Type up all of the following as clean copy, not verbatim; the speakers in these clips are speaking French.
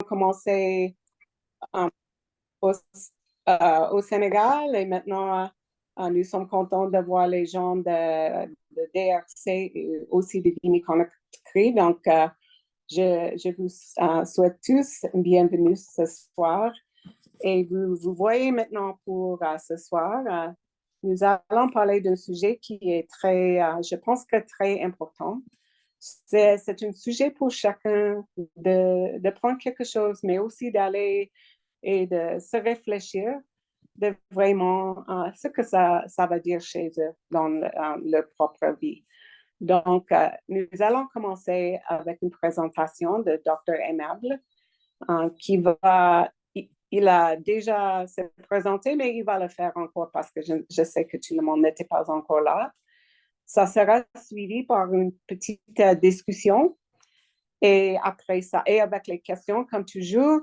commencé euh, au, au Sénégal et maintenant nous sommes contents de voir les gens de DRC et aussi de Guinée-Conakry. Donc, je vous souhaite tous une bienvenue ce soir. Et vous voyez maintenant pour ce soir, nous allons parler d'un sujet qui est très, je pense que très important. C'est un sujet pour chacun de prendre quelque chose, mais aussi d'aller et de se réfléchir de vraiment ce que ça va dire chez eux dans leur propre vie. Donc, nous allons commencer avec une présentation de Dr. Aimable qui va, il a déjà se présenté, mais il va le faire encore parce que je sais que tout le monde n'était pas encore là. Ça sera suivi par une petite discussion et après ça, et avec les questions, comme toujours,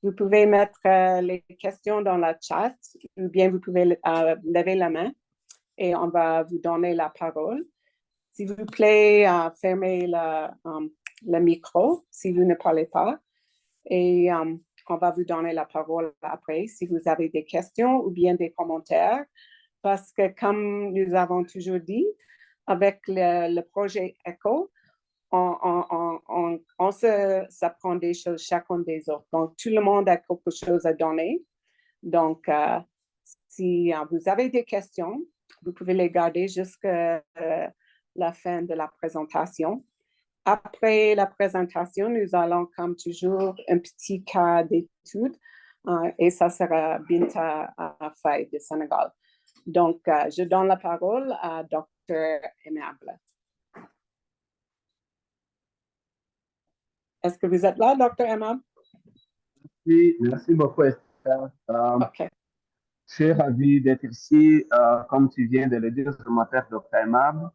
vous pouvez mettre les questions dans la chat ou bien vous pouvez lever la main et on va vous donner la parole. S'il vous plaît, fermez le micro si vous ne parlez pas et on va vous donner la parole après si vous avez des questions ou bien des commentaires parce que comme nous avons toujours dit, avec le projet ECHO, on s'apprend des choses chacun des autres. Donc, tout le monde a quelque chose à donner. Donc, si vous avez des questions, vous pouvez les garder jusqu'à la fin de la présentation. Après la présentation, nous allons, comme toujours, un petit cas d'étude et ça sera Binta Faye de Sénégal. Donc, je donne la parole à Dr. Aimable. Est-ce que vous êtes là, Dr. Aimable? Oui, merci beaucoup, Esther. OK. Je suis ravi d'être ici. Comme tu viens de le dire, je m'appelle Dr. Aimable.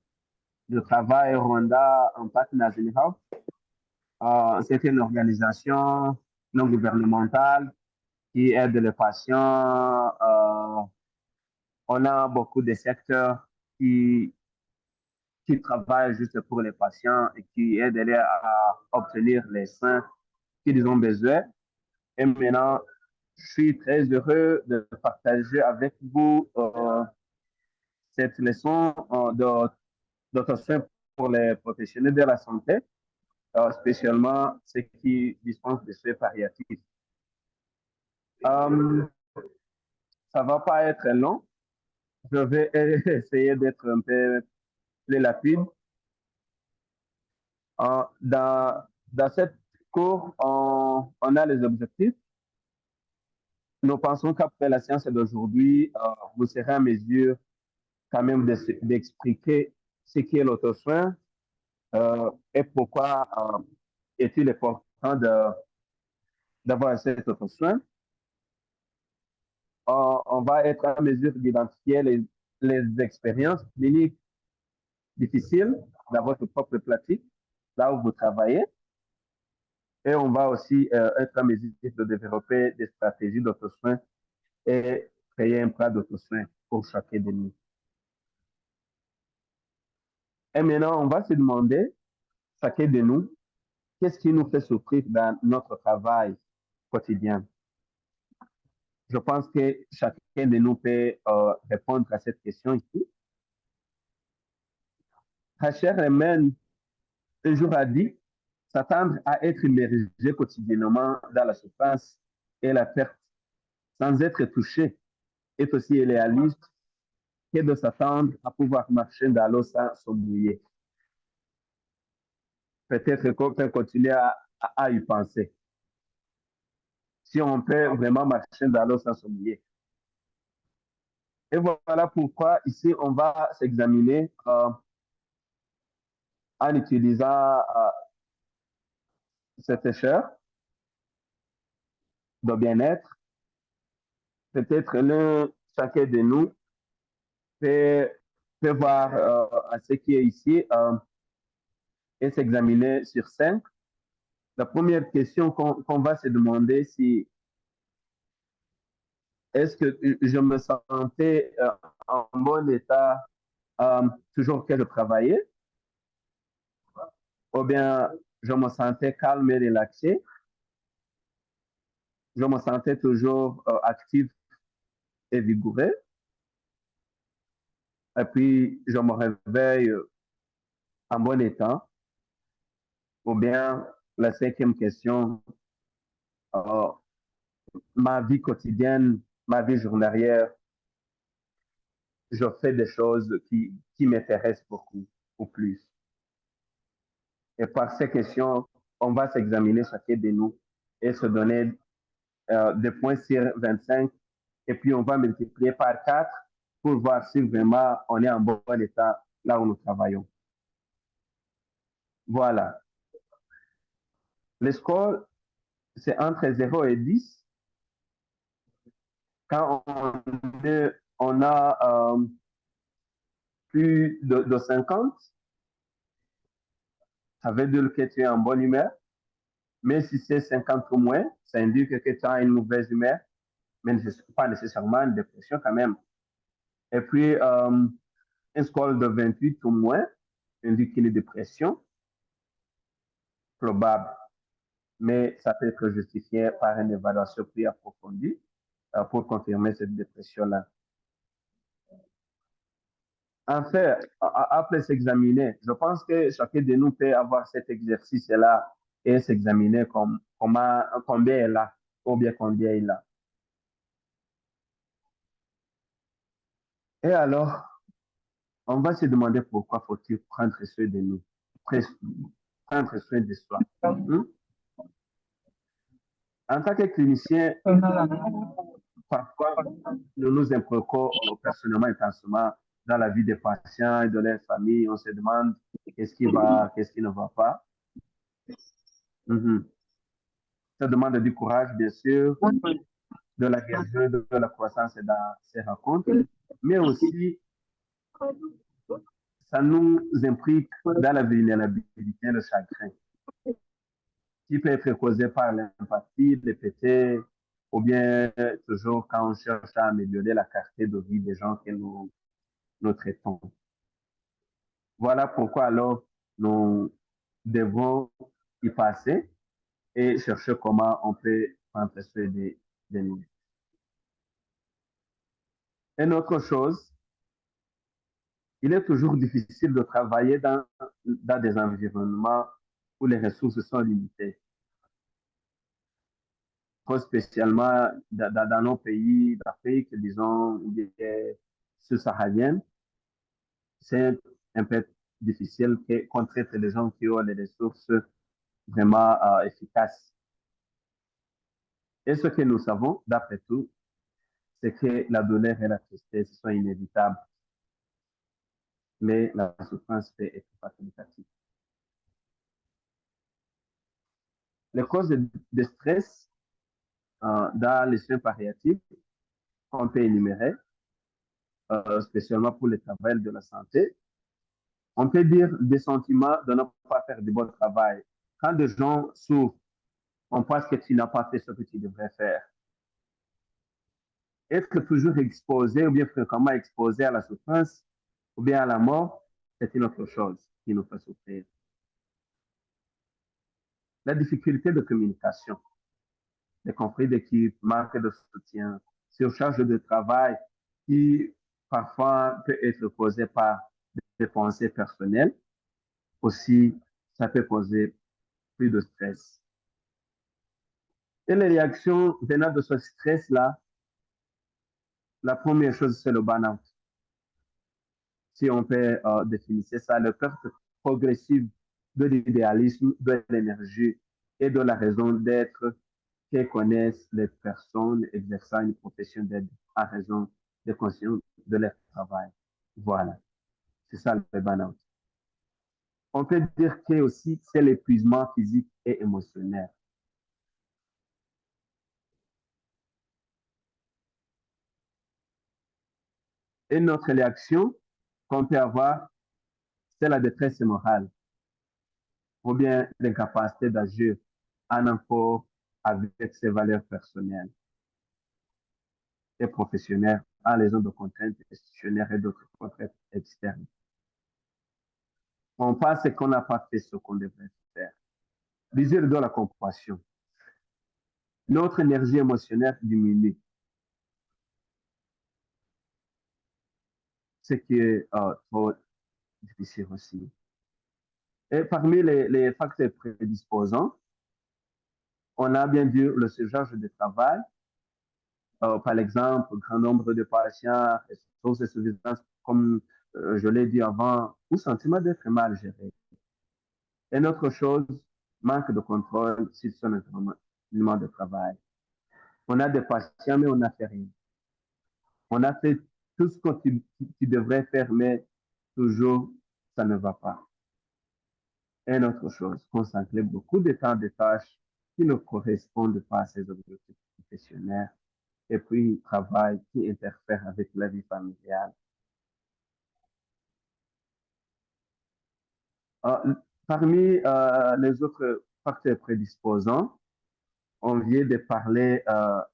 Je travaille au Rwanda en partenariat général. C'est une organisation non gouvernementale qui aide les patients. On a beaucoup de secteurs qui, qui travaillent juste pour les patients et qui aident à obtenir les soins qu'ils ont besoin. Et maintenant, je suis très heureux de partager avec vous cette leçon d'auto-soin pour les professionnels de la santé, spécialement ceux qui dispensent des soins palliatifs. Ça ne va pas être long. Je vais essayer d'être un peu plus rapide. Dans cette cours, on a les objectifs. Nous pensons qu'après la séance d'aujourd'hui, vous serez en mesure quand même d'expliquer ce qu'est l'auto-soin et pourquoi est-il important d'avoir cet auto-soin. On va être en mesure d'identifier les expériences cliniques difficiles dans votre propre pratique, là où vous travaillez. Et on va aussi être en mesure de développer des stratégies d'auto-soin et créer un plan d'auto-soin pour chacun de nous. Et maintenant, on va se demander, chacun de nous, qu'est-ce qui nous fait souffrir dans notre travail quotidien? Je pense que chacun de nous peut répondre à cette question ici. Rachel Remen, un jour a dit, s'attendre à être immergé quotidiennement dans la souffrance et la perte sans être touché est aussi idéaliste que de s'attendre à pouvoir marcher dans l'eau sans se mouiller. Peut-être qu'on peut continuer à y penser. Si on peut vraiment marcher dans l'eau sans se mouiller. Et voilà pourquoi ici, on va s'examiner en utilisant cette échelle de bien-être. Peut-être chacun de nous peut voir à ce qui est ici et s'examiner sur 5. La première question qu'on va se demander, c'est est-ce que je me sentais en bon état toujours que je travaillais, ou bien je me sentais calme et relaxé, je me sentais toujours actif et vigoureux. Et puis, je me réveille en bon état. Ou bien, la cinquième question, euh, ma vie quotidienne, ma vie journalière, je fais des choses qui m'intéressent beaucoup ou plus. Et par ces questions, on va s'examiner chacun de nous et se donner des points sur 25 et puis on va multiplier par 4 pour voir si vraiment on est en bon état là où nous travaillons. Voilà. Le score, c'est entre 0 et 10. Quand on a plus de 50, ça veut dire que tu es en bonne humeur. Mais si c'est 50 ou moins, ça indique que tu as une mauvaise humeur, mais pas nécessairement une dépression quand même. Et puis, un score de 28 ou moins indique une dépression probable, mais ça peut être justifié par une évaluation plus approfondie pour confirmer cette dépression-là. En fait, après s'examiner, je pense que chacun de nous peut avoir cet exercice-là et s'examiner comme, combien est là, ou bien combien il a. Et alors, on va se demander pourquoi faut-il prendre soin de nous, prendre soin de soi. En tant que clinicien, parfois, nous nous impliquons personnellement intensément dans la vie des patients et de leurs familles. On se demande qu'est-ce qui va, qu'est-ce qui ne va pas. Ça demande du courage, bien sûr, de la guérison, de la croissance dans ces rencontres, mais aussi, ça nous implique dans la vulnérabilité, le chagrin, qui peut être causé par l'empathie, le PT, ou bien toujours quand on cherche à améliorer la qualité de vie des gens que nous traitons. Voilà pourquoi alors nous devons y passer et chercher comment on peut prendre soin de nous. Une autre chose, il est toujours difficile de travailler dans des environnements où les ressources sont limitées. Spécialement dans nos pays d'Afrique, disons, saharienne, c'est un peu difficile qu'on traite les gens qui ont les ressources vraiment efficaces. Et ce que nous savons, d'après tout, c'est que la douleur et la tristesse sont inévitables, mais la souffrance peut être facultative. Les causes de stress dans les soins palliatifs qu'on peut énumérer, spécialement pour les travailleurs de la santé, on peut dire des sentiments de ne pas faire du bon travail. Quand des gens souffrent, on pense que tu n'as pas fait ce que tu devrais faire. Être toujours exposé ou bien fréquemment exposé à la souffrance ou bien à la mort, c'est une autre chose qui nous fait souffrir. La difficulté de communication, les conflits d'équipe, manque de soutien, surcharge de travail qui parfois peut être causé par des pensées personnelles. Aussi, ça peut causer plus de stress. Et les réactions venant de ce stress-là, la première chose, c'est le burn-out. Si on peut définir ça, la perte progressive de l'idéalisme, de l'énergie et de la raison d'être que connaissent les personnes exerçant une profession d'aide à raison de conscience de leur travail. Voilà, c'est ça le burn-out. On peut dire que aussi c'est l'épuisement physique et émotionnel. Et notre réaction qu'on peut avoir, c'est la détresse morale ou bien l'incapacité d'agir en accord avec ses valeurs personnelles et professionnelles en raison de contraintes institutionnelles et d'autres contraintes externes. On pense qu'on n'a pas fait ce qu'on devrait faire. Désir de la compassion. notre énergie émotionnelle diminue. Ce qui est trop difficile aussi. Et parmi les facteurs prédisposants, on a bien vu le surcharge de travail. Par exemple, grand nombre de patients sont ces suffisances, comme je l'ai dit avant, ou sentiment d'être mal géré. Et une autre chose, manque de contrôle sur son environnement de travail. On a des patients, mais on n'a fait rien. On a fait tout ce que tu devrais faire, mais toujours, ça ne va pas. Et une autre chose, consacrer beaucoup de temps de tâches qui ne correspondent pas à ses objectifs professionnels. Et puis, travail qui interfère avec la vie familiale. Euh, Parmi les autres facteurs prédisposants, on vient de parler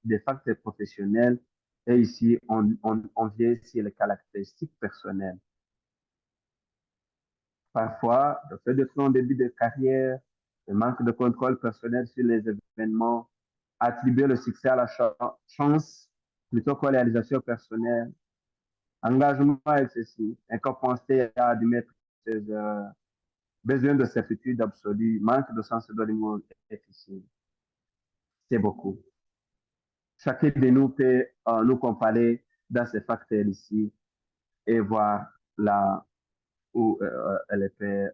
des facteurs professionnels et ici, on vient sur les caractéristiques personnelles. Parfois, le fait d'être en début de carrière, le manque de contrôle personnel sur les événements, attribuer le succès à la chance plutôt qu'à la réalisation personnelle, engagement excessif, incapacité à admettre ses besoin de certitude absolue, manque de sens de l'humour difficile. C'est beaucoup. Chacun de nous peut nous comparer dans ces facteurs ici et voir là où elle peut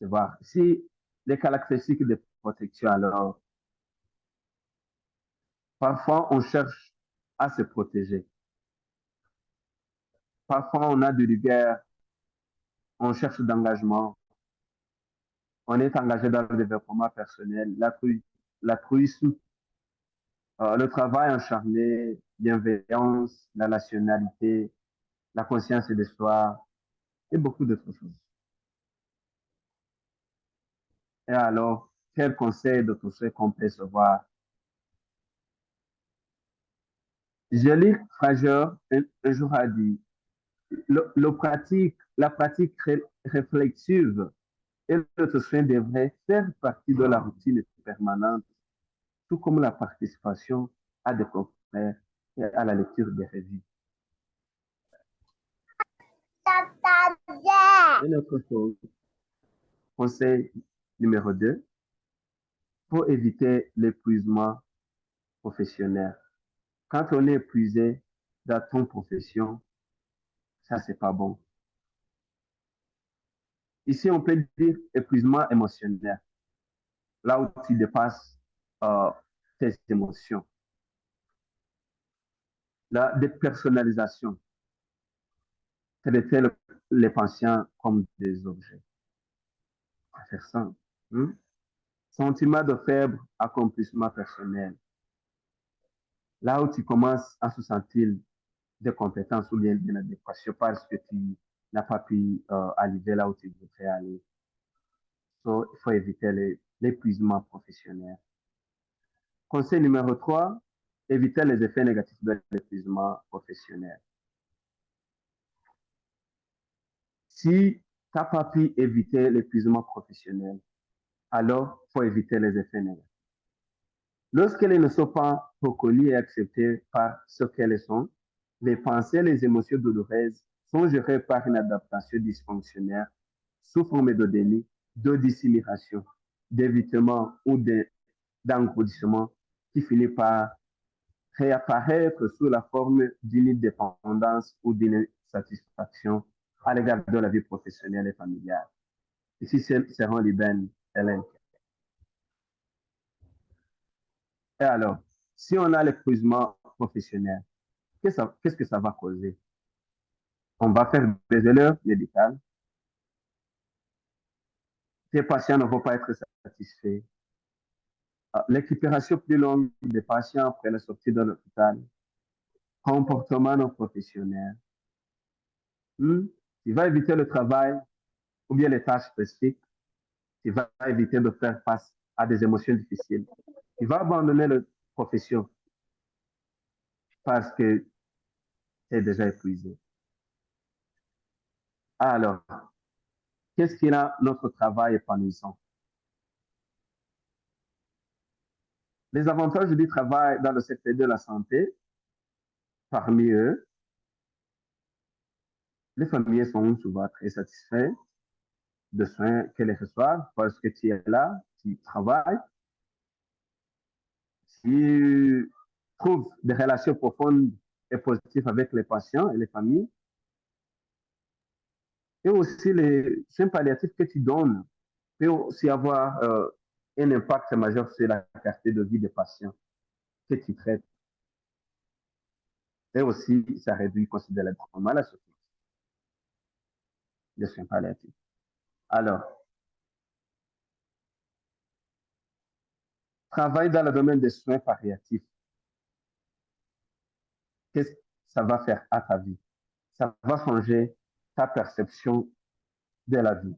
se voir. Si les caractéristiques de protection, alors, parfois on cherche à se protéger. Parfois on a de rigueur, on cherche d'engagement, on est engagé dans le développement personnel, l'altruisme, le travail acharné, bienveillance, la nationalité, la conscience de soi et beaucoup d'autres choses. Et alors, quel conseil de tout ce qu'on peut recevoir? Joli Frager un jour a dit, la pratique réflexive et le soin devrait faire partie de la routine permanente, tout comme la participation à des confrères et à la lecture des revues. Une autre chose, conseil numéro 2, pour éviter l'épuisement professionnel. Quand on est épuisé dans ton profession, ça, c'est pas bon. Ici, on peut dire épuisement émotionnel, là où tu dépasses tes émotions. La dépersonnalisation, traiter les patients comme des objets. À faire ça. Sentiment de faible accomplissement personnel, là où tu commences à se sentir des compétences ou bien d'inadéquation parce que tu n'as pas pu arriver là où tu voudrais aller. So, il faut éviter l'épuisement professionnel. Conseil numéro 3, éviter les effets négatifs de l'épuisement professionnel. Si tu n'as pas pu éviter l'épuisement professionnel, alors il faut éviter les effets négatifs. Lorsqu'elles ne sont pas reconnues et acceptées par ce qu'elles sont, les pensées et les émotions douloureuses sont gérées par une adaptation dysfonctionnelle sous forme de déni, de dissimulation, d'évitement ou d'engourdissement qui finit par réapparaître sous la forme d'une dépendance ou d'une satisfaction à l'égard de la vie professionnelle et familiale. Ici, c'est Ron Ben Hélène. Et alors, si on a l'épuisement professionnel, qu'est-ce que ça va causer? On va faire des erreurs médicales. Tes patients ne vont pas être satisfaits. L'équipération plus longue des patients après la sortie de l'hôpital. Comportement non professionnel. Tu vas éviter le travail ou bien les tâches spécifiques. Tu vas éviter de faire face à des émotions difficiles. Tu vas abandonner la profession parce que tu es déjà épuisé. Alors, qu'est-ce qui rend notre travail épanouissant? Les avantages du travail dans le secteur de la santé, parmi eux, les familles sont souvent très satisfaites de soins qu'elles reçoivent parce que tu es là, tu travailles, tu trouves des relations profondes et positives avec les patients et les familles. Et aussi, les soins palliatifs que tu donnes peuvent aussi avoir un impact majeur sur la qualité de vie des patients que tu traites. Et aussi, ça réduit considérablement la souffrance des soins palliatifs. Alors, travail dans le domaine des soins palliatifs, qu'est-ce que ça va faire à ta vie? Ça va changer ta perception de la vie.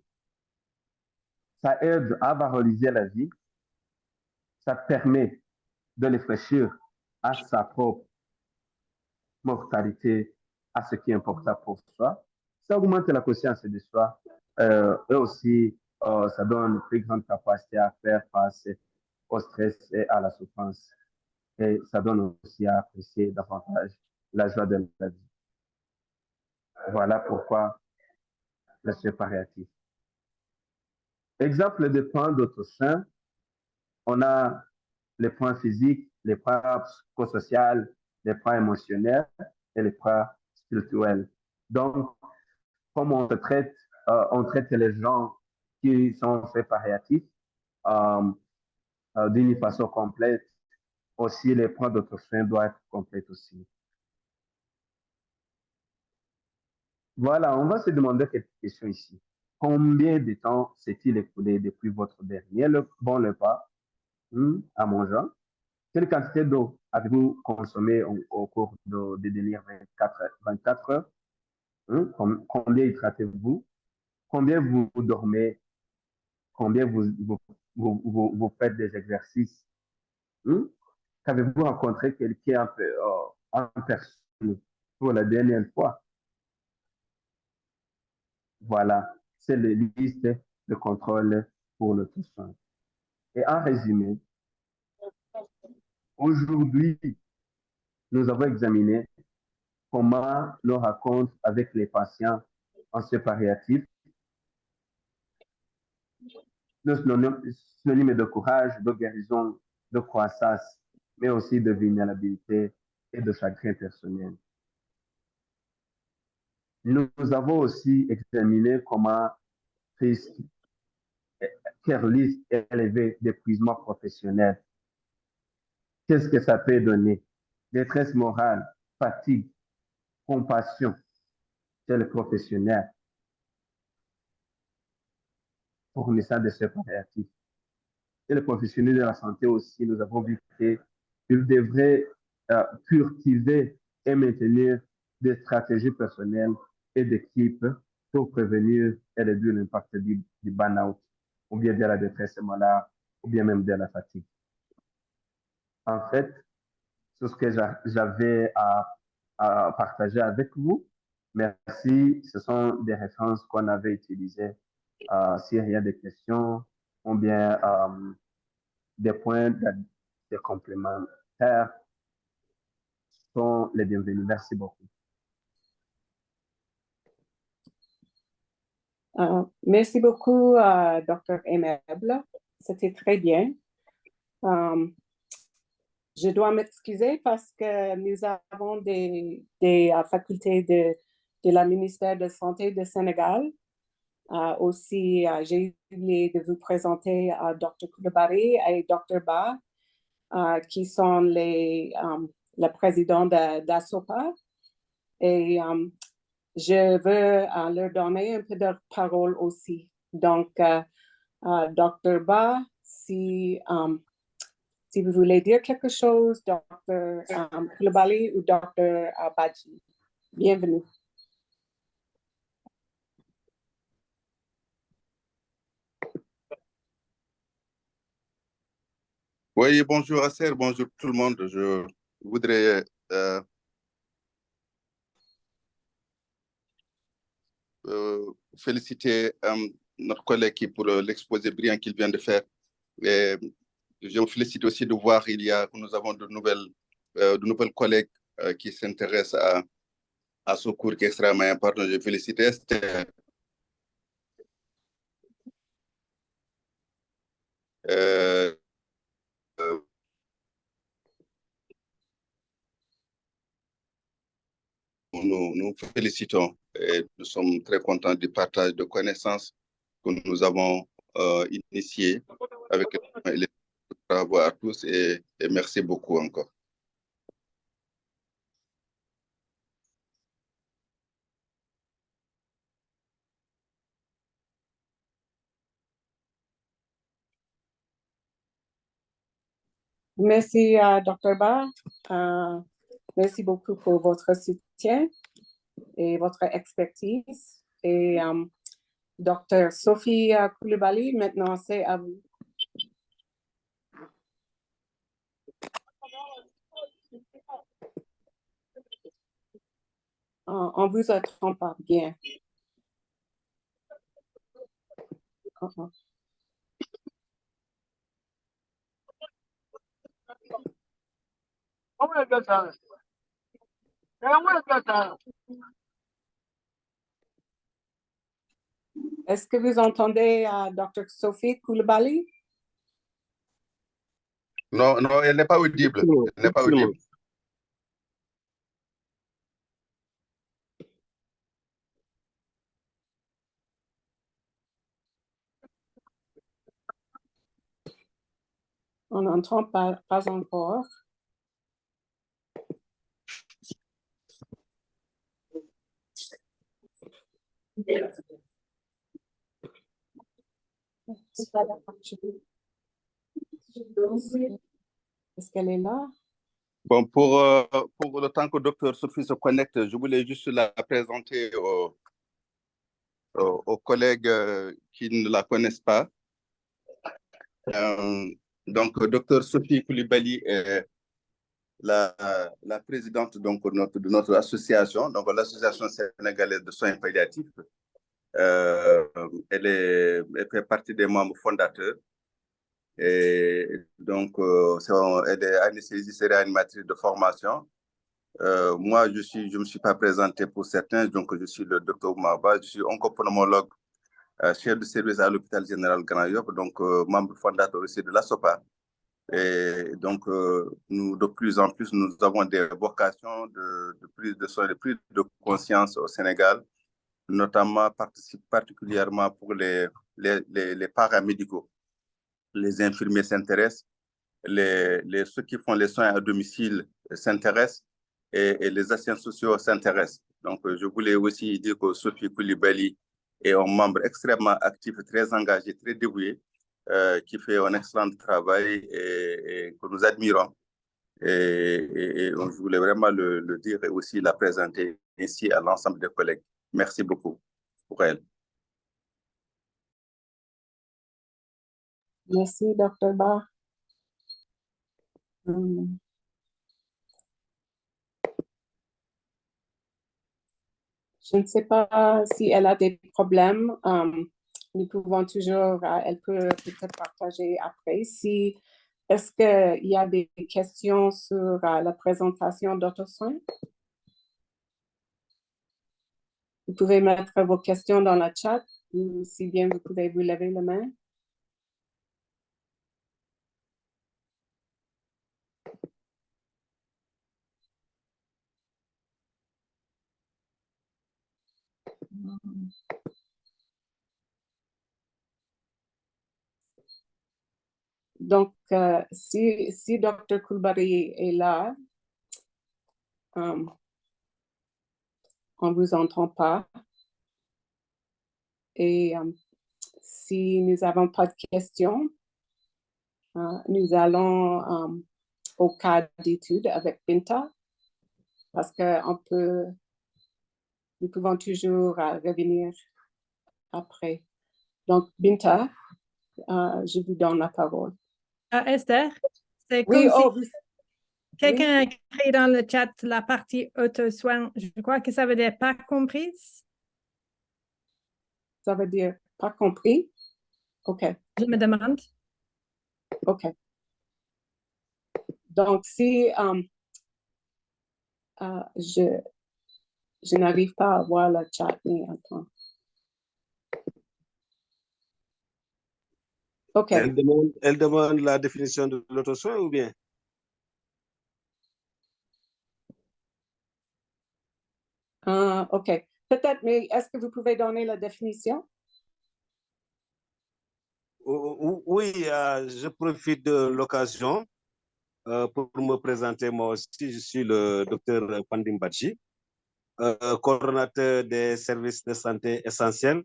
Ça aide à valoriser la vie. Ça permet de réfléchir à sa propre mortalité, à ce qui est important pour soi. Ça augmente la conscience de soi. Et aussi, ça donne une plus grande capacité à faire face au stress et à la souffrance. Et ça donne aussi à apprécier davantage la joie de la vie. Voilà pourquoi le soin palliatif. Exemple de points d'auto-soin, on a les points physiques, les points psychosociaux, les points émotionnels et les points spirituels. Donc, comme on traite les gens qui sont faits palliatifs d'une façon complète, aussi les points d'auto-soin doivent être complets aussi. Voilà, on va se demander quelques questions ici. Combien de temps s'est-il écoulé depuis votre dernier bon repas à Montjean? Quelle quantité d'eau avez-vous consommé au cours des dernières 24 heures? Combien hydratez-vous? Combien vous dormez? Combien vous faites des exercices? Qu'avez-vous rencontré quelqu'un en personne pour la dernière fois? Voilà, c'est la liste de contrôle pour le tout soin. Et en résumé, aujourd'hui, nous avons examiné comment le raconte avec les patients en soins palliatifs, le synonyme de courage, de guérison, de croissance, mais aussi de vulnérabilité et de chagrin personnel. Nous avons aussi examiné comment quelle liste élevée d'épuisement professionnel. Qu'est-ce que ça peut donner? Détresse morale, fatigue, compassion chez les professionnels, fournissant des soins palliatifs. Et les professionnels de la santé aussi, nous avons vu qu'ils devraient cultiver et maintenir des stratégies personnelles et d'équipe pour prévenir et réduire l'impact du burn-out, ou bien de la détresse morale, ou bien même de la fatigue. En fait, c'est ce que j'avais à partager avec vous. Merci. Ce sont des références qu'on avait utilisées. S'il y a des questions ou bien des points de complémentaires sont les bienvenus. Merci beaucoup. Merci beaucoup, Dr. Aimable. C'était très bien. Je dois m'excuser parce que nous avons des facultés de la ministère de Santé du Sénégal. Aussi, j'ai oublié de vous présenter Dr. Coulibaly et Dr. Ba, qui sont les présidents d'ASOPA. Et je veux leur donner un peu de parole aussi. Donc, Dr. Ba, si vous voulez dire quelque chose, Dr. Coulibaly ou Dr. Badji, bienvenue. Oui, bonjour Asser, bonjour tout le monde. Je voudrais féliciter notre collègue pour l'exposé brillant qu'il vient de faire. Et je me félicite aussi de voir que nous avons de nouvelles collègues qui s'intéressent à ce cours qui est extrêmement important. Je félicite Esther. Nous félicitons et nous sommes très contents du partage de connaissances que nous avons initié avec les travaux à tous et merci beaucoup encore. Merci, Dr. Ba. Merci beaucoup pour votre soutien et votre expertise. Et Dr. Sophie Coulibaly, maintenant c'est à vous. On vous entend pas bien. Est-ce que vous entendez Dr. Sophie Coulibaly? Non, elle n'est pas audible. Elle n'est pas audible. On n'entend pas encore. Est-ce qu'elle est là? Bon, pour le temps que Dr. Sophie se connecte, je voulais juste la présenter aux collègues qui ne la connaissent pas. Donc, Dr. Sophie Coulibaly est la présidente donc, de notre association, donc l'Association sénégalaise de soins palliatifs. Elle fait partie des membres fondateurs. Et donc, elle est anesthésiste et réanimatrice de formation. Moi, je ne me suis pas présenté pour certains, donc je suis le Dr. Oumaba, je suis oncopneumologue, chef de service à l'hôpital général Grand Yoff, donc membre fondateur aussi de l'ASOPA. Et donc, nous, de plus en plus, nous avons des vocations de prise de soins, de prise de conscience au Sénégal, notamment particulièrement pour les paramédicaux. Les infirmiers s'intéressent, ceux qui font les soins à domicile s'intéressent et les assistants sociaux s'intéressent. Donc, je voulais aussi dire que Sophie Coulibaly est un membre extrêmement actif, très engagé, très dévoué, qui fait un excellent travail et que nous admirons. Et je voulais vraiment le dire et aussi la présenter ici à l'ensemble des collègues. Merci beaucoup pour elle. Merci, Dr. Ba. Je ne sais pas si elle a des problèmes. Nous pouvons toujours, elle peut peut-être partager après. Est-ce qu'il y a des questions sur la présentation d'AutoSoin? Vous pouvez mettre vos questions dans le chat ou si bien vous pouvez vous lever la main. Donc, si Dr. Coulibaly est là, on ne vous entend pas. Et si nous n'avons pas de questions, nous allons au cas d'étude avec Binta, parce que nous pouvons toujours revenir après. Donc, Binta, je vous donne la parole. Esther, c'est Oui, comme si quelqu'un a écrit dans le chat la partie auto-soin. Je crois que ça veut dire pas comprise. Ça veut dire pas compris? OK. Je me demande. OK. Donc, si je n'arrive pas à voir le chat, mais attends. OK. Elle demande la définition de l'auto-soin ou bien? OK. Peut-être, mais est-ce que vous pouvez donner la définition? Oui, je profite de l'occasion pour me présenter moi aussi. Je suis le docteur Pandim Badji, coordonnateur des services de santé essentiels,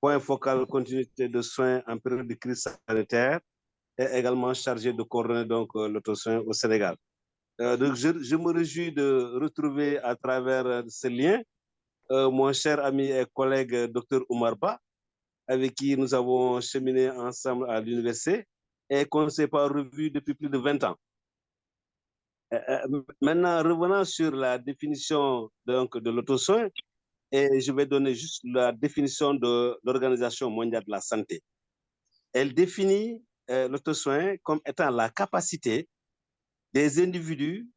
point focal continuité de soins en période de crise sanitaire et également chargé de coordonner donc l'auto-soin au Sénégal. Donc je me réjouis de retrouver à travers ce lien mon cher ami et collègue docteur Oumar Ba, avec qui nous avons cheminé ensemble à l'université et qu'on ne s'est pas revu depuis plus de 20 ans. Maintenant, revenant sur la définition donc, de l'auto-soin, et je vais donner juste la définition de l'Organisation mondiale de la santé. Elle définit l'auto-soin comme étant la capacité des individus,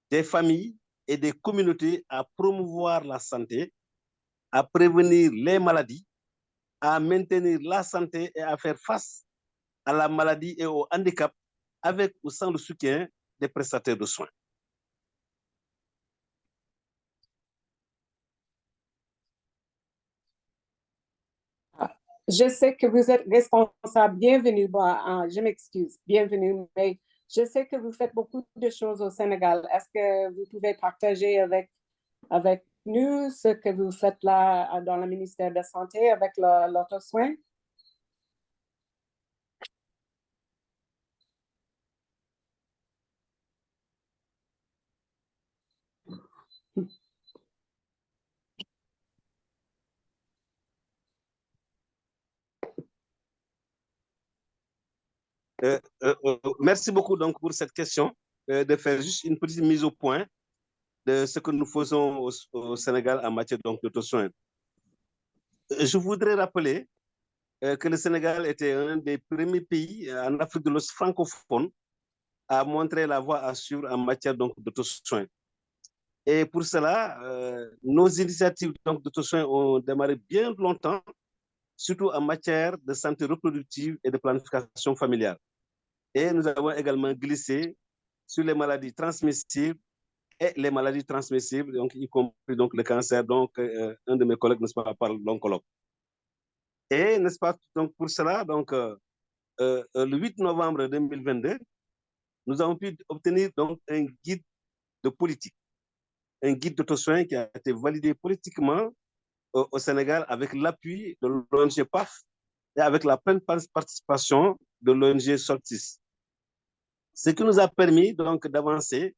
des familles et des communautés à promouvoir la santé, à prévenir les maladies, à maintenir la santé et à faire face à la maladie et au handicap avec ou sans le soutien des prestataires de soins. Je sais que vous êtes responsable. Bienvenue, je m'excuse. Bienvenue, mais je sais que vous faites beaucoup de choses au Sénégal. Est-ce que vous pouvez partager avec nous ce que vous faites là dans le ministère de la Santé avec l'auto-soin? Merci beaucoup donc pour cette question, de faire juste une petite mise au point de ce que nous faisons au Sénégal en matière d'auto-soin. Je voudrais rappeler que le Sénégal était un des premiers pays en Afrique de l'Ouest francophone à montrer la voie à suivre en matière d'auto-soin. Et pour cela, nos initiatives d'auto-soin ont démarré bien longtemps, surtout en matière de santé reproductive et de planification familiale. Et nous avons également glissé sur les maladies transmissibles et les maladies transmissibles, donc, y compris donc, le cancer, donc un de mes collègues, n'est-ce pas, parle l'oncologue. Et, n'est-ce pas, donc pour cela, donc, le 8 novembre 2022, nous avons pu obtenir donc un guide de politique, un guide d'auto-soin qui a été validé politiquement au Sénégal avec l'appui de l'ONG PAF et avec la pleine participation de l'ONG Soltis. Ce qui nous a permis donc d'avancer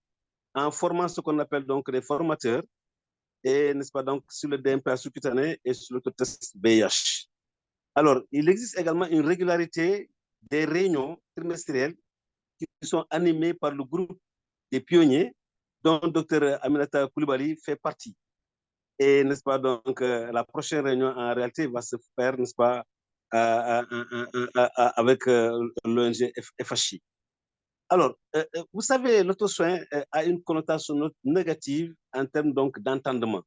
en formant ce qu'on appelle donc des formateurs et n'est-ce pas donc sur le DMPA sous-cutané et sur le test VIH. Alors, il existe également une régularité des réunions trimestrielles qui sont animées par le groupe des pionniers dont le Dr Aminata Koulibaly fait partie. Et n'est-ce pas donc la prochaine réunion en réalité va se faire, n'est-ce pas, avec l'ONG FHI. Alors, vous savez, l'auto-soin a une connotation négative en termes donc d'entendement.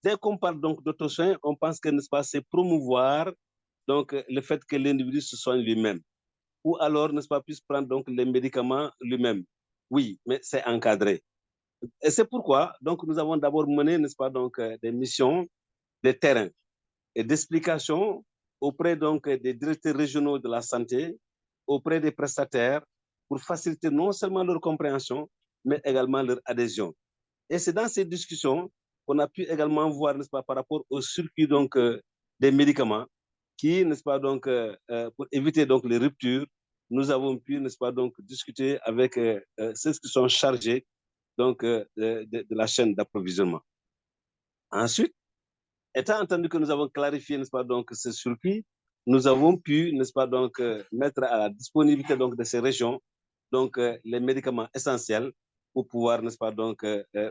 Dès qu'on parle donc d'auto-soin, on pense que, n'est-ce pas, c'est promouvoir donc le fait que l'individu se soigne lui-même. Ou alors, n'est-ce pas, puisse prendre donc les médicaments lui-même. Oui, mais c'est encadré. Et c'est pourquoi donc nous avons d'abord mené, n'est-ce pas, donc des missions de terrain et d'explication auprès donc des directeurs régionaux de la santé, auprès des prestataires, pour faciliter non seulement leur compréhension, mais également leur adhésion. Et c'est dans ces discussions qu'on a pu également voir, n'est-ce pas, par rapport au circuit donc des médicaments, qui, n'est-ce pas, donc pour éviter donc les ruptures, nous avons pu, n'est-ce pas, donc discuter avec ceux qui sont chargés donc de la chaîne d'approvisionnement. Ensuite, étant entendu que nous avons clarifié, n'est-ce pas, donc ce circuit, nous avons pu, n'est-ce pas, donc mettre à la disponibilité donc de ces régions donc les médicaments essentiels pour pouvoir, n'est-ce pas, donc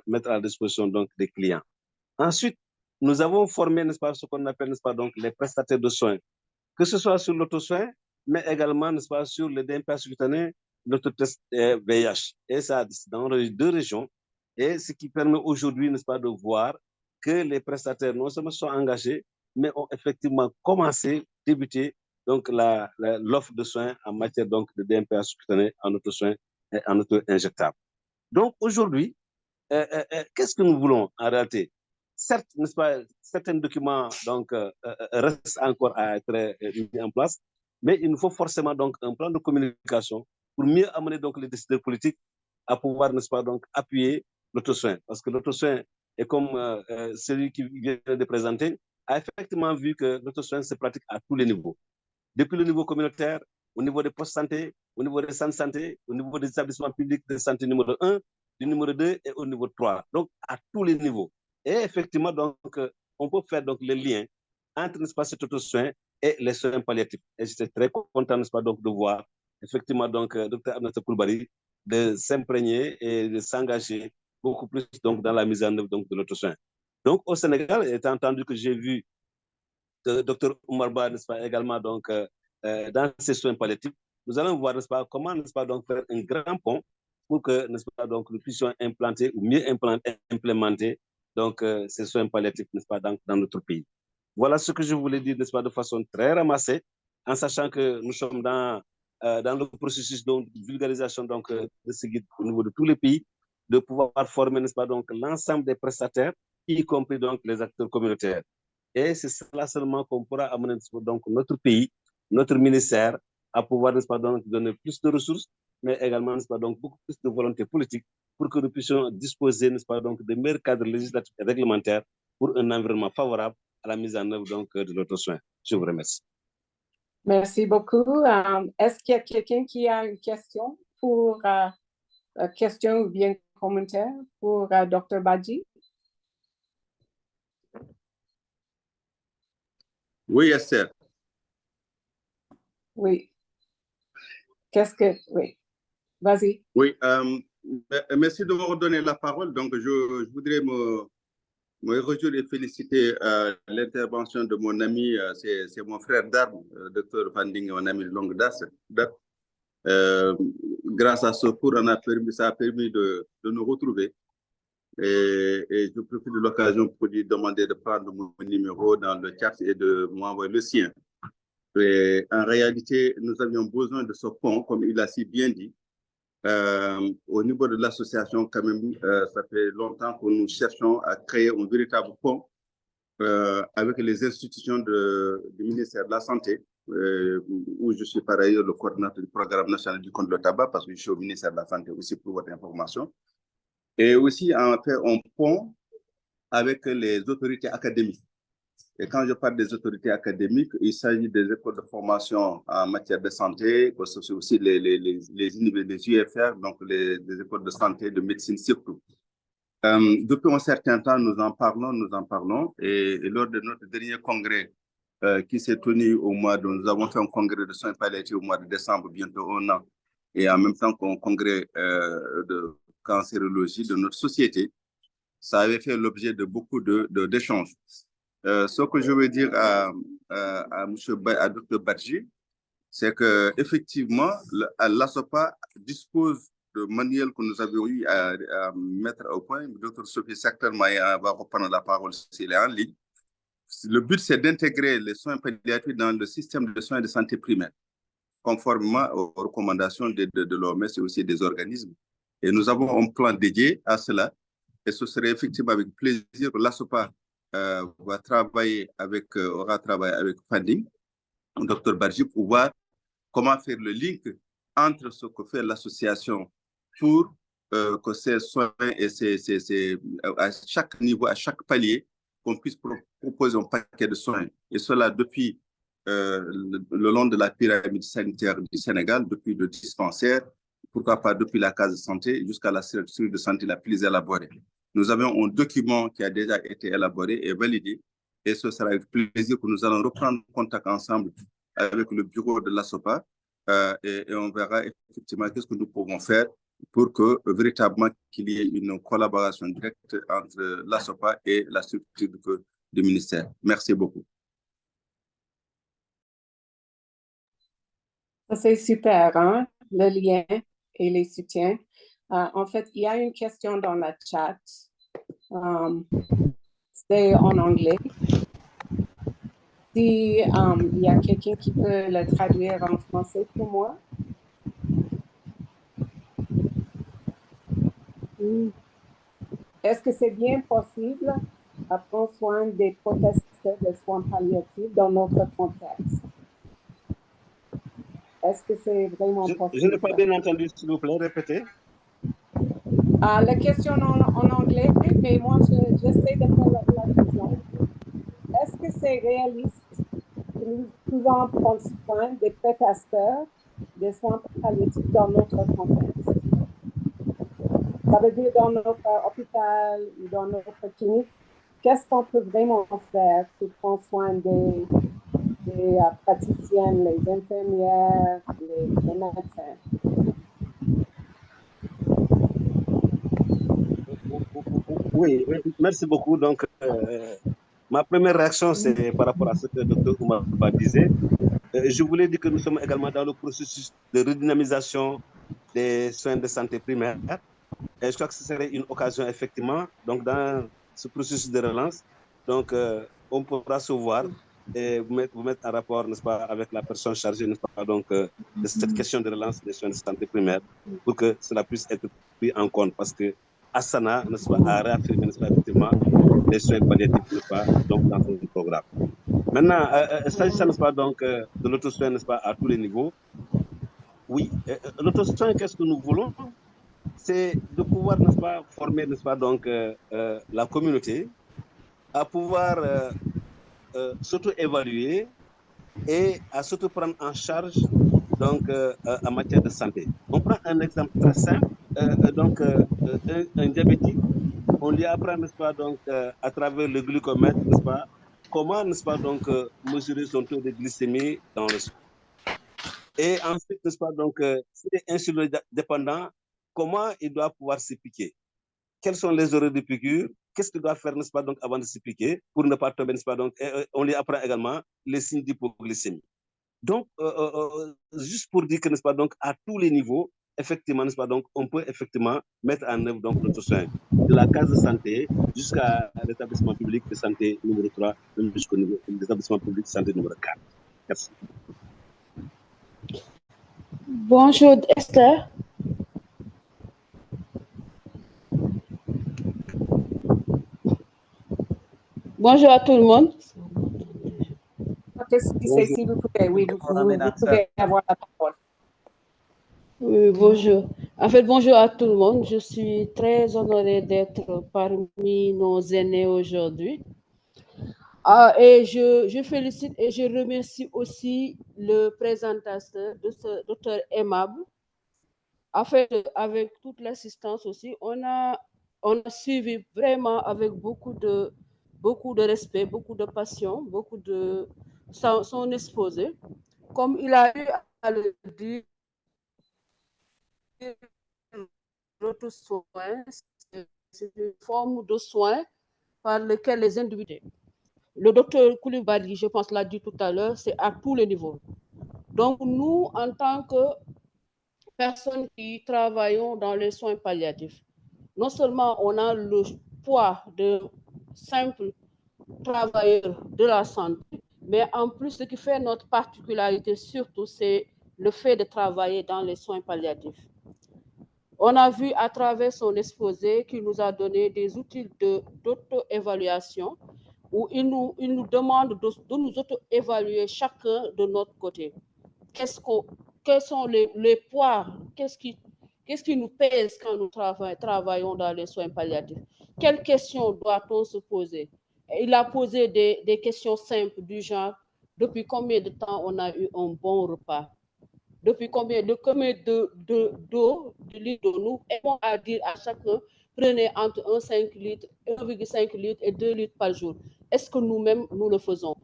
mettre à la disposition donc des clients. Ensuite, nous avons formé, n'est-ce pas, ce qu'on appelle, n'est-ce pas, donc les prestataires de soins, que ce soit sur l'auto-soin, mais également, n'est-ce pas, sur le DMPA sous-cutané l'autotest VIH. Et ça, dans les 2 régions. Et ce qui permet aujourd'hui, n'est-ce pas, de voir que les prestataires non seulement sont engagés, mais ont effectivement commencé, débuté donc l'offre de soins en matière donc de DMPA sous-cutané en auto-soins et en auto-injectable. Donc aujourd'hui, qu'est-ce que nous voulons en réalité? Certes, n'est-ce pas, certains documents donc, restent encore à être mis en place, mais il nous faut forcément donc un plan de communication pour mieux amener donc les décideurs politiques à pouvoir, n'est-ce pas, donc appuyer l'auto-soin. Parce que l'auto-soin est comme celui qui vient de présenter, a effectivement vu que l'auto-soin se pratique à tous les niveaux. Depuis le niveau communautaire, au niveau des postes de santé, au niveau des centres de santé, au niveau des établissements publics de santé numéro 1, du numéro 2 et au niveau 3. Donc, à tous les niveaux. Et effectivement, donc, on peut faire donc, le lien entre, n'est-ce pas, cet auto-soin et les soins palliatifs. Et j'étais très content, n'est-ce pas, donc, de voir, effectivement, donc, Dr Aminata Coulibaly de s'imprégner et de s'engager beaucoup plus donc, dans la mise en œuvre donc, de l'auto-soin. Donc, au Sénégal, étant entendu que j'ai vu Dr Oumar Ba, n'est-ce pas, également donc, dans ces soins palliatifs, nous allons voir, n'est-ce pas, comment, n'est-ce pas, donc, faire un grand pont pour que, n'est-ce pas, donc, nous puissions implanter ou mieux implémenter donc, ces soins palliatifs, n'est-ce pas, dans notre pays. Voilà ce que je voulais dire, n'est-ce pas, de façon très ramassée, en sachant que nous sommes dans le processus donc, de vulgarisation donc, de ce guide au niveau de tous les pays, de pouvoir former, n'est-ce pas, donc, l'ensemble des prestataires, y compris donc, les acteurs communautaires. Et c'est cela seulement qu'on pourra amener donc, notre pays, notre ministère, à pouvoir, n'est-ce pas, donc, donner plus de ressources, mais également, n'est-ce pas, donc, beaucoup plus de volonté politique pour que nous puissions disposer, n'est-ce pas, donc, de meilleurs cadres législatifs et réglementaires pour un environnement favorable à la mise en œuvre donc, de l'auto-soin. Je vous remercie. Merci beaucoup. Est-ce qu'il y a quelqu'un qui a une question question ou bien commentaire pour Dr. Badji? Oui, Esther. Oui. Oui. Vas-y. Oui, merci de me redonner la parole. Donc, je voudrais me réjouir et féliciter l'intervention de mon ami, c'est mon frère d'armes, Dr. Fanding, mon ami de longue date. Grâce à ce cours, ça a permis de nous retrouver. Et je profite de l'occasion pour lui demander de prendre mon numéro dans le chat et de m'envoyer le sien. Et en réalité, nous avions besoin de ce pont, comme il a si bien dit. Au niveau de l'association, quand même, ça fait longtemps que nous cherchons à créer un véritable pont avec les institutions du ministère de la Santé, où je suis par ailleurs le coordinateur du programme national du contre le tabac, parce que je suis au ministère de la Santé aussi pour votre information. Et aussi en faire un pont avec les autorités académiques. Et quand je parle des autorités académiques, il s'agit des écoles de formation en matière de santé, que ce soit aussi les UFR, donc les écoles de santé, de médecine surtout. Depuis un certain temps, nous en parlons. Et lors de notre dernier congrès qui s'est tenu nous avons fait un congrès de soins palliatifs au mois de décembre, bientôt 1 an, et en même temps qu'un congrès de cancérologie de notre société. Ça avait fait l'objet de beaucoup d'échanges. Ce que je veux dire à Dr Badji, c'est qu'effectivement, l'ASOPA dispose de manuels que nous avions eu à mettre au point. Dr Sophie certainement va reprendre la parole s'il est en ligne. Le but, c'est d'intégrer les soins pédiatriques dans le système de soins de santé primaire, conformément aux recommandations de l'OMS et aussi des organismes. Et nous avons un plan dédié à cela. Et ce serait effectivement avec plaisir que l'ASOPA aura travaillé avec Fanding, Dr Badji, pour voir comment faire le link entre ce que fait l'association pour que ces soins et à chaque niveau, à chaque palier, qu'on puisse proposer un paquet de soins. Et cela depuis le long de la pyramide sanitaire du Sénégal, depuis le dispensaire, pourquoi pas depuis la case de santé jusqu'à la structure de santé la plus élaborée. Nous avons un document qui a déjà été élaboré et validé, et ce sera avec plaisir que nous allons reprendre contact ensemble avec le bureau de l'ASOPA et on verra effectivement qu'est-ce que nous pouvons faire pour que véritablement qu'il y ait une collaboration directe entre l'ASOPA et la structure du ministère. Merci beaucoup. Ça, c'est super, hein, le lien et les soutiens. En fait, il y a une question dans la chat. C'est en anglais. Si il y a quelqu'un qui peut le traduire en français pour moi. Est-ce que c'est bien possible à prendre soin des protestants de soins palliatifs dans notre contexte? Est-ce que c'est vraiment possible? Je n'ai pas bien entendu, s'il vous plaît, répétez. La question en anglais, mais moi, j'essaie de faire la question. Est-ce que c'est réaliste que nous pouvons prendre soin des prestataires des soins palliatifs dans notre contexte? Ça veut dire dans notre hôpital ou dans notre clinique, qu'est-ce qu'on peut vraiment faire pour prendre soin des praticiennes, les infirmières, les médecins? Oui, merci beaucoup. Donc, ma première réaction, c'est par rapport à ce que le Dr Oumaba disait. Je voulais dire que nous sommes également dans le processus de redynamisation des soins de santé primaire. Et je crois que ce serait une occasion, effectivement, donc dans ce processus de relance, donc on pourra se voir et vous mettre en rapport, n'est-ce pas, avec la personne chargée, n'est-ce pas, donc de cette question de relance des soins de santé primaire pour que cela puisse être pris en compte parce que Asana, n'est-ce pas, a réaffirmé, n'est-ce pas, effectivement, les soins palliatifs, n'est-ce pas, donc dans son programme. Maintenant, s'agissant, n'est-ce pas, donc de l'auto-soin, n'est-ce pas, à tous les niveaux, oui, l'auto-soin, qu'est-ce que nous voulons? C'est de pouvoir, n'est-ce pas, former, n'est-ce pas, donc la communauté à pouvoir s'auto-évaluer et à s'auto-prendre en charge donc en matière de santé. On prend un exemple très simple, un diabétique, on lui apprend, n'est-ce pas, donc à travers le glucomètre, n'est-ce pas, comment, n'est-ce pas, donc mesurer son taux de glycémie dans le sang. Et ensuite, n'est-ce pas, donc s'il est insulino dépendant, comment il doit pouvoir se piquer? Quels sont les horaires de piqûre, qu'est-ce qu'il doit faire, n'est-ce pas, donc, avant de se piquer, pour ne pas tomber, n'est-ce pas, donc, on lui apprend également les signes d'hypoglycémie. Donc, juste pour dire que, n'est-ce pas, donc, à tous les niveaux, effectivement, n'est-ce pas, donc, on peut effectivement mettre en œuvre, donc, notre soin, de la case de santé jusqu'à l'établissement public de santé numéro 3, même jusqu'au niveau de l'établissement public de santé numéro 4. Merci. Bonjour, Esther. Bonjour à tout le monde. Si vous pouvez, oui, vous pouvez avoir la parole. Oui, bonjour. En fait, bonjour à tout le monde. Je suis très honorée d'être parmi nos aînés aujourd'hui. Et je félicite et je remercie aussi le présentateur, Dr aimable. En fait, avec toute l'assistance aussi, on a suivi vraiment avec beaucoup de respect, beaucoup de passion, beaucoup de son exposé. Comme il a eu à le dire, l'autre soin, c'est une forme de soin par lequel les individus. Le docteur Koulibaly, je pense, l'a dit tout à l'heure, c'est à tous les niveaux. Donc, nous, en tant que personnes qui travaillons dans les soins palliatifs, non seulement on a le poids de simples travailleurs de la santé, mais en plus, ce qui fait notre particularité surtout, c'est le fait de travailler dans les soins palliatifs. On a vu à travers son exposé qu'il nous a donné des outils d'auto-évaluation où il nous demande de nous auto-évaluer chacun de notre côté. Quels sont les poids, qu'est-ce qui nous pèse quand nous travaillons dans les soins palliatifs? Quelles questions doit-on se poser? Il a posé des questions simples du genre, depuis combien de temps on a eu un bon repas? Depuis combien de litres d'eau nous aimons à dire à chacun, prenez entre 1,5 litres, 1,5 litres et 2 litres par jour. Est-ce que nous-mêmes, nous le faisons?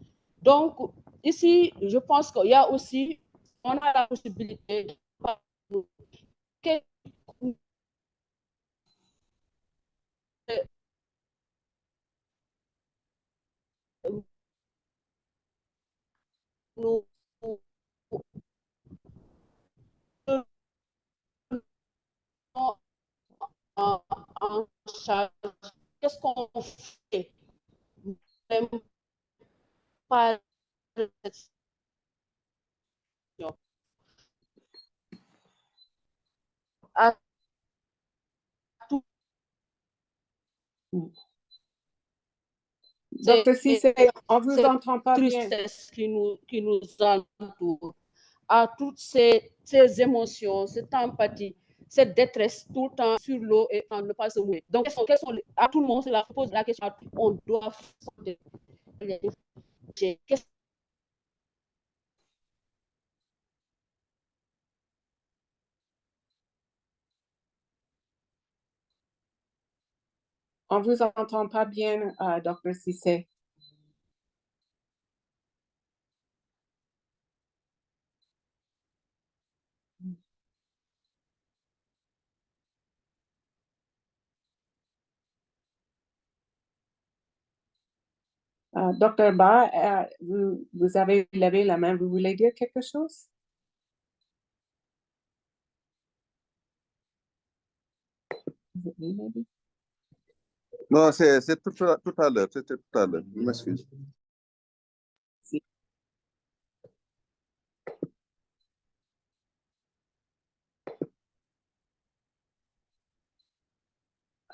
Donc, ici, je pense qu'il y a aussi, on a la possibilité de nous charge, qu'est-ce qu'on fait même pas à tout. Docteur Cissé, on vous entend pas bien. Tristesse qui nous entoure, à toutes ces émotions, cette empathie, cette détresse tout le temps sur l'eau et en ne pas se mouiller. Donc, à tout le monde, cela pose la question, on doit On vous entend pas bien, Docteur Cissé. Docteur Ba, vous avez levé la main, vous voulez dire quelque chose? Non, c'est tout à l'heure, c'était tout à l'heure, je m'excuse.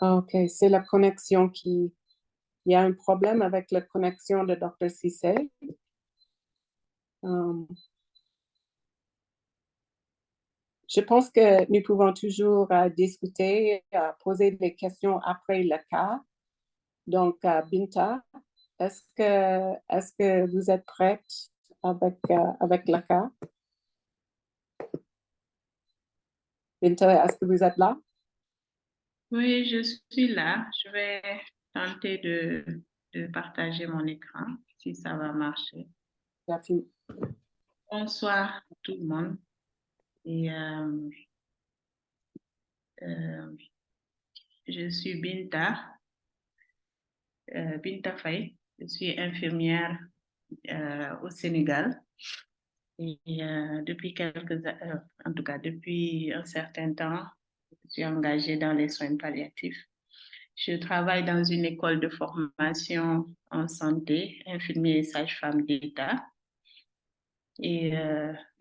OK, c'est la connexion qui... Il y a un problème avec la connexion de Dr. Cissé. Je pense que nous pouvons toujours discuter, poser des questions après le cas. Donc, Binta, est-ce que vous êtes prête avec le cas? Binta, est-ce que vous êtes là? Oui, je suis là. Je vais tenter de partager mon écran, si ça va marcher. Merci. Bonsoir tout le monde. Et je suis Binta Faye. Je suis infirmière au Sénégal. Et depuis en tout cas depuis un certain temps, je suis engagée dans les soins palliatifs. Je travaille dans une école de formation en santé, infirmier et sage-femme d'État. Et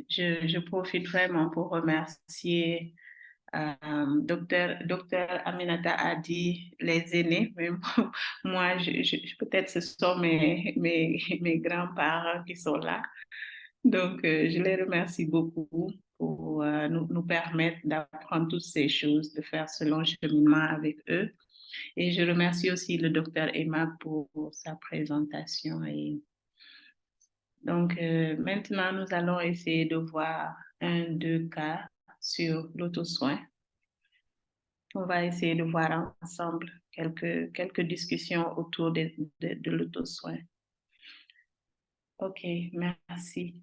je profite vraiment pour remercier docteur Aminata a dit les aînés, mais moi, peut-être ce sont mes grands-parents qui sont là. Donc, je les remercie beaucoup pour nous permettre d'apprendre toutes ces choses, de faire ce long cheminement avec eux. Et je remercie aussi le docteur Emma pour sa présentation. Et donc, maintenant, nous allons essayer de voir 2 cas sur l'auto-soin. On va essayer de voir ensemble quelques discussions autour de l'auto-soin. OK, merci.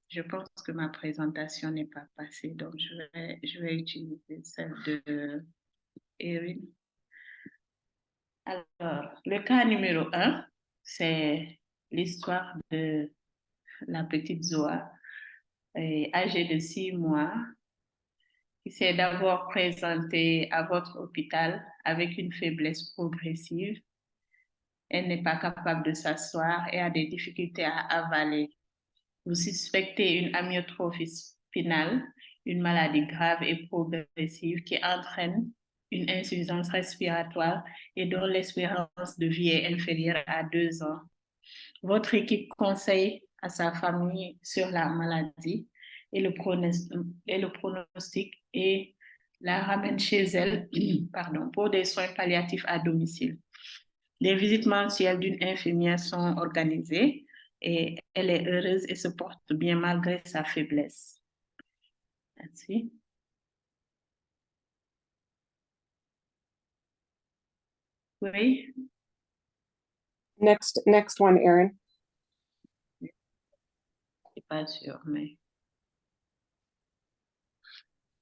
Je pense que ma présentation n'est pas passée, donc je vais utiliser celle de Erin. Alors, le cas numéro 1, c'est l'histoire de la petite Zoa, âgée de 6 mois, qui s'est d'abord présentée à votre hôpital avec une faiblesse progressive. Elle n'est pas capable de s'asseoir et a des difficultés à avaler. Vous suspectez une amyotrophie spinale, une maladie grave et progressive qui entraîne une insuffisance respiratoire et dont l'espérance de vie est inférieure à 2 ans. Votre équipe conseille à sa famille sur la maladie et le pronostic et la ramène chez elle pour des soins palliatifs à domicile. Les visites mensuelles d'une infirmière sont organisées et elle est heureuse et se porte bien malgré sa faiblesse. Merci. Oui. Next one, Erin. Je ne suis pas sûre, mais...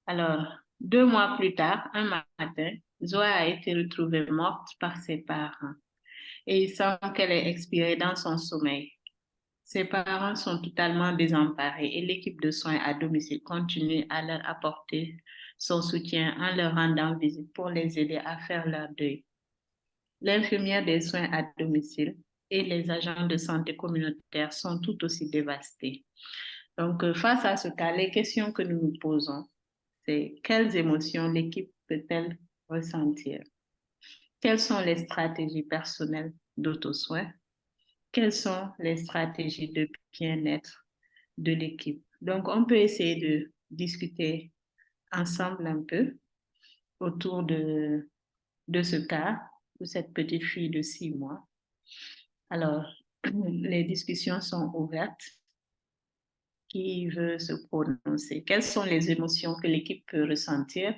Alors, 2 mois plus tard, un matin, Zoa a été retrouvée morte par ses parents et il semble qu'elle ait expiré dans son sommeil. Ces parents sont totalement désemparés et l'équipe de soins à domicile continue à leur apporter son soutien en leur rendant visite pour les aider à faire leur deuil. L'infirmière des soins à domicile et les agents de santé communautaire sont tout aussi dévastés. Donc, face à ce cas, les questions que nous nous posons, c'est quelles émotions l'équipe peut-elle ressentir? Quelles sont les stratégies personnelles d'auto-soin? Quelles sont les stratégies de bien-être de l'équipe? Donc, on peut essayer de discuter ensemble un peu autour de ce cas, de cette petite fille de 6 mois. Alors, les discussions sont ouvertes. Qui veut se prononcer? Quelles sont les émotions que l'équipe peut ressentir?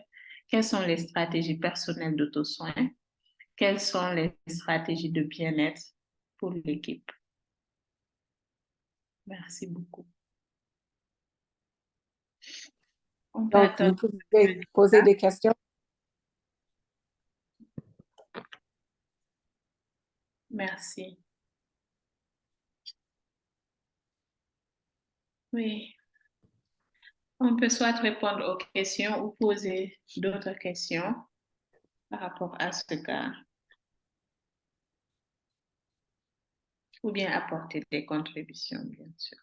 Quelles sont les stratégies personnelles d'auto-soin? Quelles sont les stratégies de bien-être pour l'équipe? Merci beaucoup. On peut Donc, attendre. vous pouvez poser des questions. Merci. Oui. On peut soit répondre aux questions ou poser d'autres questions par rapport à ce cas. Ou bien apporter des contributions, bien sûr.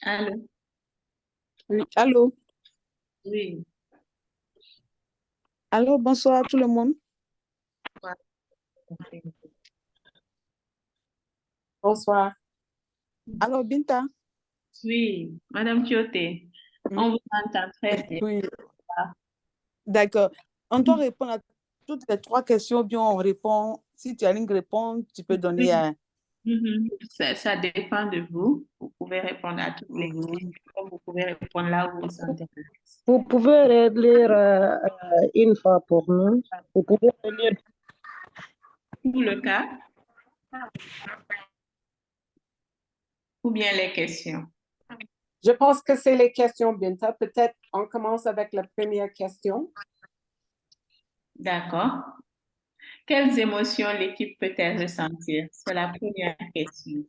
Allô? Oui, allô? Oui. Allô, bonsoir tout le monde. Bonsoir. Allô, Binta? Oui, Madame Tioté, on vous entend très bien. Oui, d'accord. On doit répondre à toutes les 3 questions, bien on répond. Si tu as une réponse, tu peux donner à... Ça dépend de vous. Vous pouvez répondre à toutes les questions. Vous pouvez répondre là où vous vous sentez. Vous pouvez relire une fois pour nous. Vous pouvez relire. Pour le cas ou bien les questions? Je pense que c'est les questions, Binta. Peut-être on commence avec la première question. D'accord. Quelles émotions l'équipe peut-elle ressentir? C'est la première question.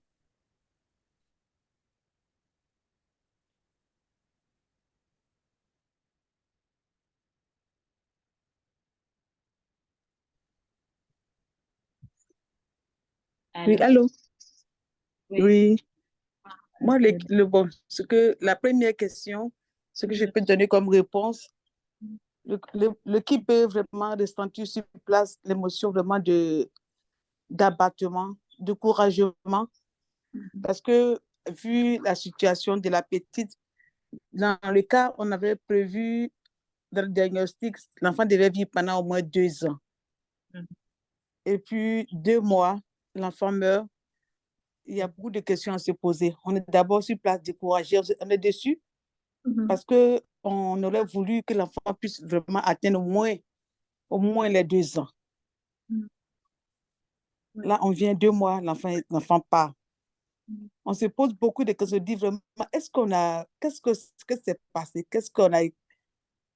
Oui, allô? Oui. Oui. Moi, bon, la première question, ce que je peux donner comme réponse, l'équipe peut vraiment ressentir sur place l'émotion vraiment d'abattement, de découragement, parce que vu la situation de la petite, dans le cas, on avait prévu dans le diagnostic, l'enfant devait vivre pendant au moins 2 ans. Et puis, 2 mois, l'enfant meurt. Il y a beaucoup de questions à se poser. On est d'abord sur place découragé, on est déçu parce qu'on aurait voulu que l'enfant puisse vraiment atteindre au moins les 2 ans. Là, on vient 2 mois, l'enfant part. On se pose beaucoup de questions, on se dit vraiment, qu'est-ce que s'est passé?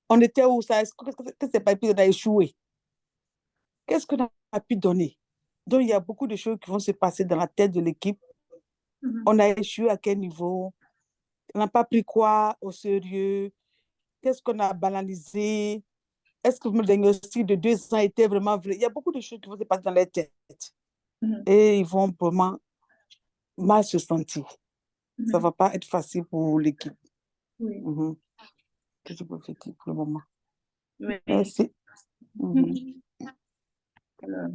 On était où ça? Qu'est-ce que c'est pas, puis on a échoué? Qu'est-ce qu'on a pu donner? Donc, il y a beaucoup de choses qui vont se passer dans la tête de l'équipe. On a échoué à quel niveau? On n'a pas pris quoi au sérieux? Qu'est-ce qu'on a banalisé? Est-ce que le diagnostic de 2 ans était vraiment vrai? Il y a beaucoup de choses qui vont se passer dans leur tête. Et ils vont vraiment mal se sentir. Ça ne va pas être facile pour l'équipe. Oui. Que je peux faire pour le moment. Oui. Merci. Alors,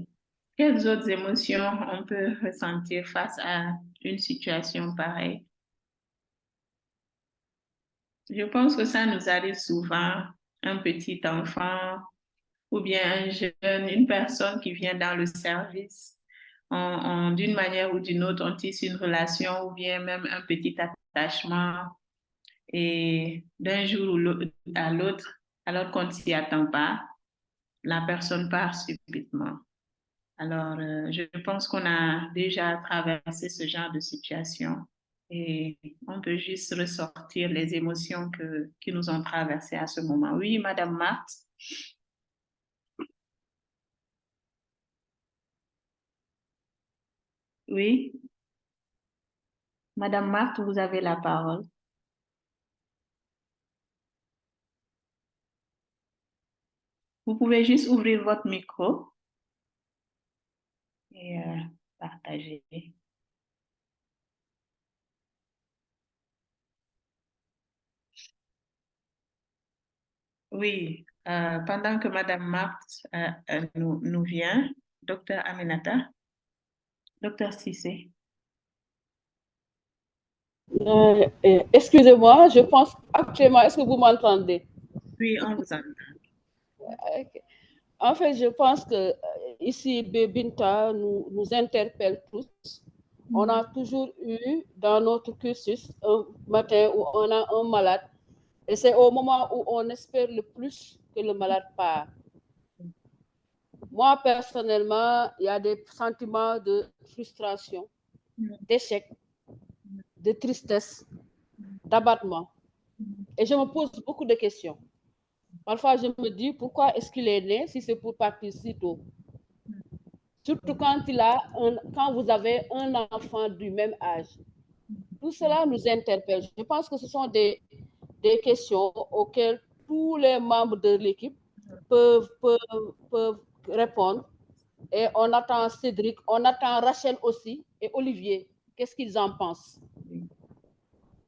quelles autres émotions on peut ressentir face à une situation pareille? Je pense que ça nous arrive souvent, un petit enfant ou bien un jeune, une personne qui vient dans le service. D'une manière ou d'une autre, on tisse une relation ou bien même un petit attachement. Et d'un jour à l'autre, alors qu'on ne s'y attend pas, la personne part subitement. Alors, je pense qu'on a déjà traversé ce genre de situation et on peut juste ressortir les émotions qui nous ont traversées à ce moment. Oui, Madame Marthe. Oui. Madame Marthe, vous avez la parole. Vous pouvez juste ouvrir votre micro et partager. Oui, pendant que Madame Marthe nous vient, Docteur Aminata, Docteur Cissé. Excusez-moi, je pense actuellement, est-ce que vous m'entendez? Oui, on vous entend. Okay. En fait, je pense que ici, Binta nous interpelle tous. On a toujours eu dans notre cursus un matin où on a un malade et c'est au moment où on espère le plus que le malade part. Moi, personnellement, il y a des sentiments de frustration, d'échec, de tristesse, d'abattement. Et je me pose beaucoup de questions. Parfois, je me dis, pourquoi est-ce qu'il est né si c'est pour partir si tôt? Surtout quand vous avez un enfant du même âge. Tout cela nous interpelle. Je pense que ce sont des questions auxquelles tous les membres de l'équipe peuvent répondre. Et on attend Cédric, on attend Rachel aussi et Olivier. Qu'est-ce qu'ils en pensent?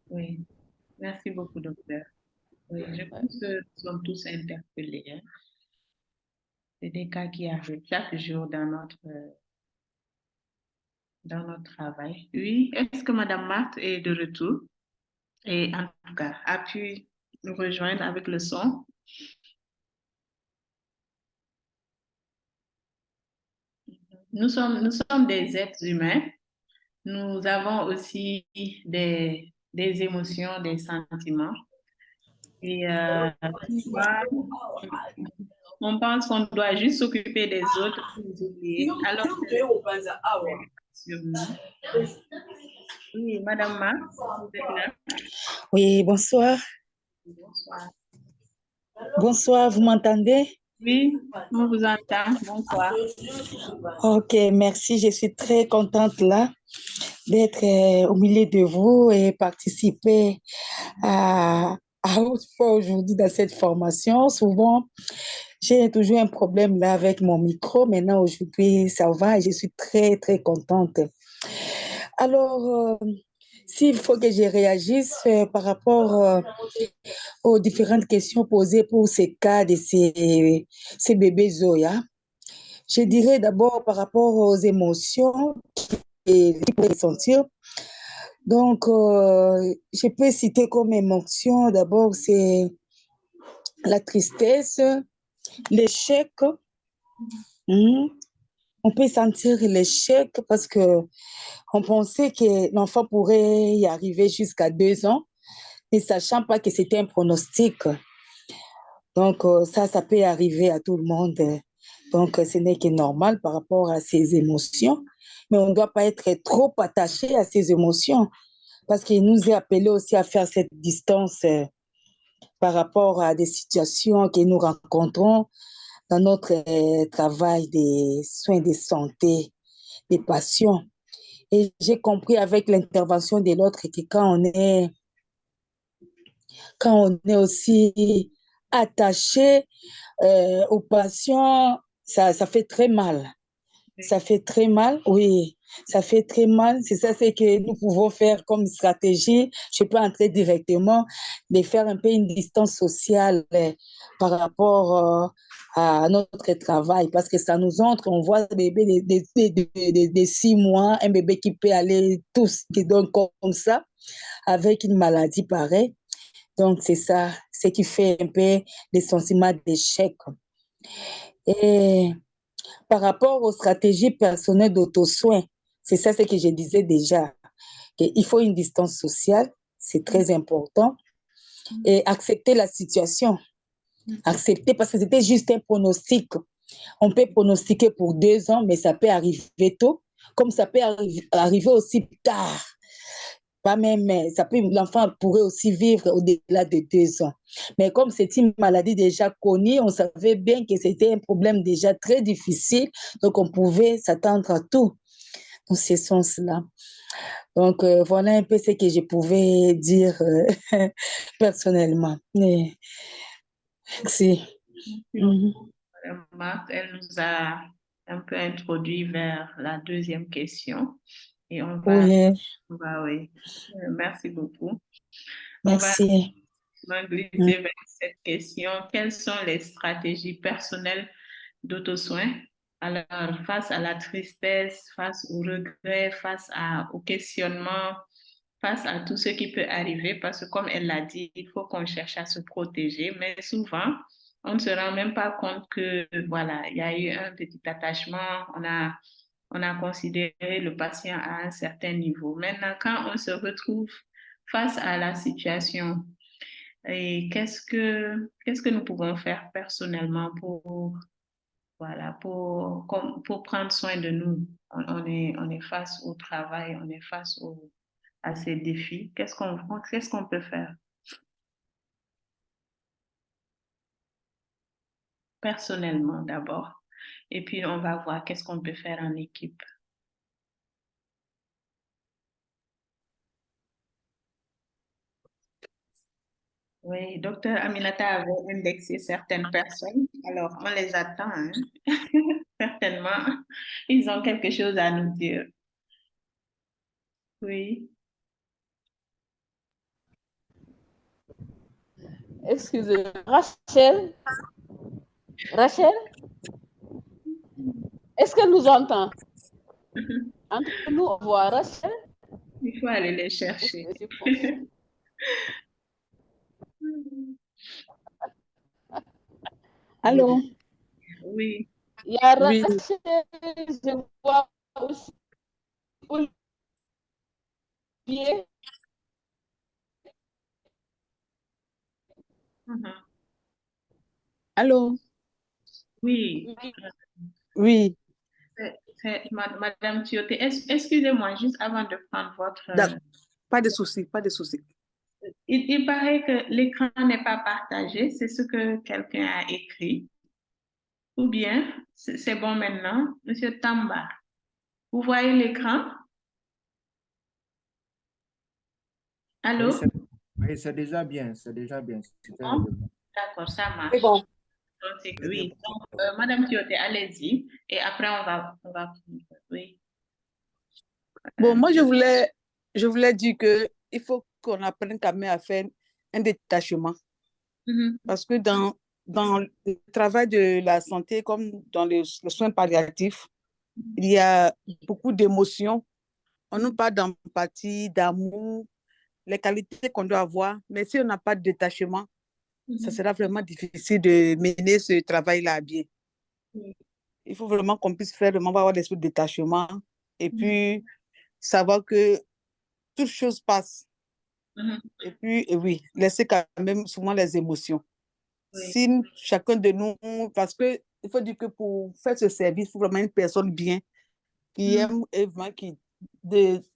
Oui, merci beaucoup, docteur. Oui, je pense que nous sommes tous interpellés. Hein. C'est des cas qui arrivent chaque jour dans notre travail. Oui, est-ce que Madame Marthe est de retour? Et en tout cas, a pu nous rejoindre avec le son? Nous sommes des êtres humains. Nous avons aussi des émotions, des sentiments. Et on pense qu'on doit juste s'occuper des autres pour nous oublier. Alors sur nous. Oui, Madame Marthe, vous êtes là? Oui, bonsoir. Bonsoir. Bonsoir, vous m'entendez? Oui, on vous entend. Bonsoir. Ok, merci. Je suis très contente là d'être au milieu de vous et participer à haute fois aujourd'hui dans cette formation. Souvent, j'ai toujours un problème là avec mon micro. Maintenant, aujourd'hui, ça va et je suis très, très contente. Alors, s'il faut que je réagisse par rapport aux différentes questions posées pour ces cas de ces bébés Zoya, je dirais d'abord par rapport aux émotions qu'ils peuvent ressentir. Donc, je peux citer comme émotion, d'abord, c'est la tristesse, l'échec. On peut sentir l'échec parce qu'on pensait que l'enfant pourrait y arriver jusqu'à 2 ans, ne sachant pas que c'était un pronostic. Donc, ça peut arriver à tout le monde. Donc, ce n'est que normal par rapport à ces émotions. Mais on ne doit pas être trop attaché à ces émotions parce qu'il nous est appelé aussi à faire cette distance par rapport à des situations que nous rencontrons dans notre travail des soins de santé, des patients. Et j'ai compris avec l'intervention de l'autre que quand on est aussi attaché aux patients, ça fait très mal. Ça fait très mal, oui, ça fait très mal. C'est ça, c'est que nous pouvons faire comme stratégie. Je peux entrer directement, de faire un peu une distance sociale par rapport à notre travail, parce que ça nous entre, on voit des bébés de 6 mois, un bébé qui peut aller tous, qui donne comme ça, avec une maladie pareille. Donc, c'est ça, ce qui fait un peu des sentiments d'échec. Et par rapport aux stratégies personnelles d'auto-soin, c'est ça ce que je disais déjà, qu'il faut une distance sociale, c'est très important, et accepter la situation. Accepter, parce que c'était juste un pronostic. On peut pronostiquer pour 2 ans, mais ça peut arriver tôt, comme ça peut arriver aussi tard. Pas même, l'enfant pourrait aussi vivre au-delà de 2 ans. Mais comme c'est une maladie déjà connue, on savait bien que c'était un problème déjà très difficile, donc on pouvait s'attendre à tout. dans ce sens-là. Donc, voilà un peu ce que je pouvais dire personnellement. Merci. Marthe, elle nous a un peu introduit vers la deuxième question. Et on va, oui. Merci beaucoup. Merci. On va glisser vers cette question. Quelles sont les stratégies personnelles d'auto-soin? Alors, face à la tristesse, face au regret, face au questionnement, face à tout ce qui peut arriver, parce que comme elle l'a dit, il faut qu'on cherche à se protéger, mais souvent, on ne se rend même pas compte que, voilà, il y a eu un petit attachement, on a considéré le patient à un certain niveau. Maintenant, quand on se retrouve face à la situation, et qu'est-ce que nous pouvons faire personnellement pour prendre soin de nous? On est face au travail, on est face à ces défis. Qu'est-ce qu'on peut faire? Personnellement d'abord. Et puis, on va voir qu'est-ce qu'on peut faire en équipe. Oui, docteur Aminata avait indexé certaines personnes. Alors, on les attend, hein? Certainement. Ils ont quelque chose à nous dire. Oui. Excusez, Rachel? Rachel? Est-ce qu'elle nous entend? Entre nous, on voit Rachel? Il faut aller les chercher. Allô? Oui. Il y a Rachel, je vois aussi Olivier. Allô? Oui. Oui. Madame Tioté, excusez-moi, juste avant de prendre votre... Pas de souci, pas de souci. Il paraît que l'écran n'est pas partagé, c'est ce que quelqu'un a écrit. Ou bien, c'est bon maintenant, Monsieur Tamba, vous voyez l'écran? Allô? Oui, c'est déjà bien, c'est déjà bien. Bon, d'accord, ça marche. C'est bon. Oui, donc, Madame Tioté, allez-y, et après on va oui. Bon, moi, je voulais dire qu'il faut qu'on apprenne quand même à faire un détachement. Parce que dans le travail de la santé, comme dans les soins palliatifs, il y a beaucoup d'émotions. On nous parle d'empathie, d'amour, les qualités qu'on doit avoir. Mais si on n'a pas de détachement, ça sera vraiment difficile de mener ce travail-là bien. Il faut vraiment qu'on puisse faire vraiment avoir l'esprit de détachement et puis savoir que toute chose passe. Et puis, oui, laisser quand même souvent les émotions. Si chacun de nous, parce qu'il faut dire que pour faire ce service, il faut vraiment une personne bien, qui aime et vraiment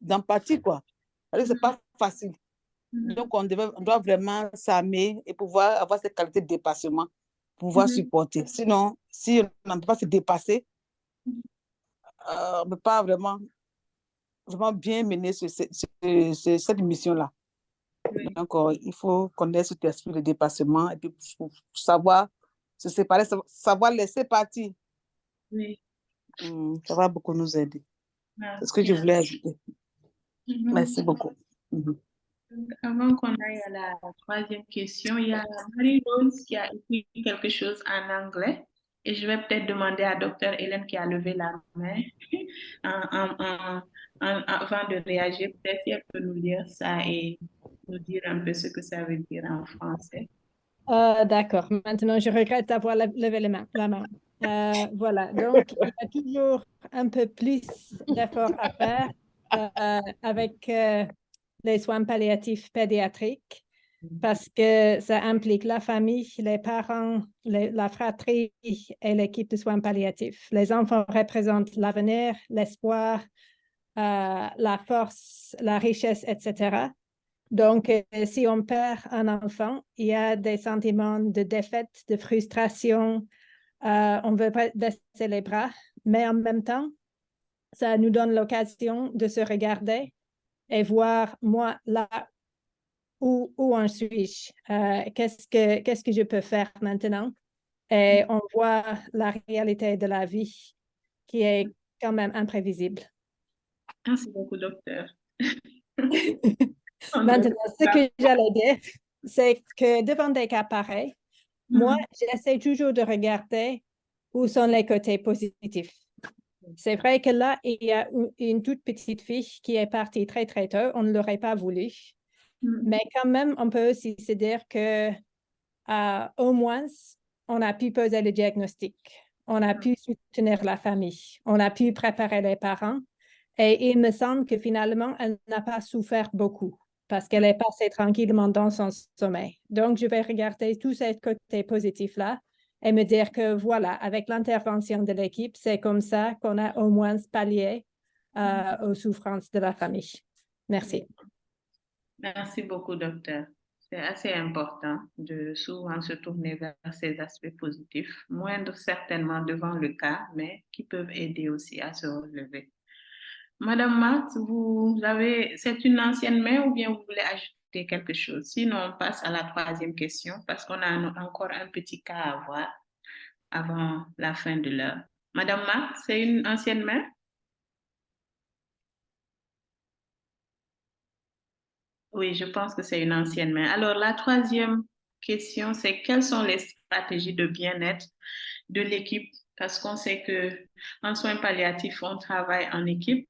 d'empathie, quoi. Ce n'est pas facile. Donc, on doit vraiment s'aimer et pouvoir avoir cette qualité de dépassement, pouvoir supporter. Sinon, si on ne peut pas se dépasser, on ne peut pas vraiment bien mener cette mission-là. Donc, il faut connaître cet esprit de dépassement et puis pour savoir se séparer, savoir laisser partir. Oui. Ça va beaucoup nous aider. C'est ce que je voulais ajouter. Merci beaucoup. Avant qu'on aille à la troisième question, il y a Marie-Rose qui a écrit quelque chose en anglais et je vais peut-être demander à Dr. Hélène qui a levé la main avant de réagir, peut-être si elle peut nous lire ça et nous dire un peu ce que ça veut dire en français. D'accord. Maintenant, je regrette d'avoir levé la main. Voilà. Donc, il y a toujours un peu plus d'efforts à faire avec les soins palliatifs pédiatriques parce que ça implique la famille, les parents, la fratrie et l'équipe de soins palliatifs. Les enfants représentent l'avenir, l'espoir, la force, la richesse, etc. Donc, si on perd un enfant, il y a des sentiments de défaite, de frustration. On veut pas baisser les bras, mais en même temps, ça nous donne l'occasion de se regarder et voir, moi, là, où en suis-je? Qu'est-ce que je peux faire maintenant? Et on voit la réalité de la vie qui est quand même imprévisible. Merci beaucoup, docteur. Maintenant, ce que j'allais dire, c'est que devant des cas pareils, moi, j'essaie toujours de regarder où sont les côtés positifs. C'est vrai que là, il y a une toute petite fille qui est partie très, très tôt. On ne l'aurait pas voulu. Mais quand même, on peut aussi se dire que au moins, on a pu poser le diagnostic. On a pu soutenir la famille. On a pu préparer les parents. Et il me semble que finalement, elle n'a pas souffert beaucoup parce qu'elle est passée tranquillement dans son sommeil. Donc, je vais regarder tous ces côtés positifs-là et me dire que voilà, avec l'intervention de l'équipe, c'est comme ça qu'on a au moins pallié aux souffrances de la famille. Merci. Merci beaucoup, docteur. C'est assez important de souvent se tourner vers ces aspects positifs, moindres certainement devant le cas, mais qui peuvent aider aussi à se relever. Madame Marthe, c'est une ancienne mère ou bien vous voulez ajouter quelque chose? Sinon, on passe à la troisième question parce qu'on a encore un petit cas à voir avant la fin de l'heure. Madame Marthe, c'est une ancienne mère? Oui, je pense que c'est une ancienne mère. Alors, la troisième question, c'est quelles sont les stratégies de bien-être de l'équipe? Parce qu'on sait que en soins palliatifs, on travaille en équipe.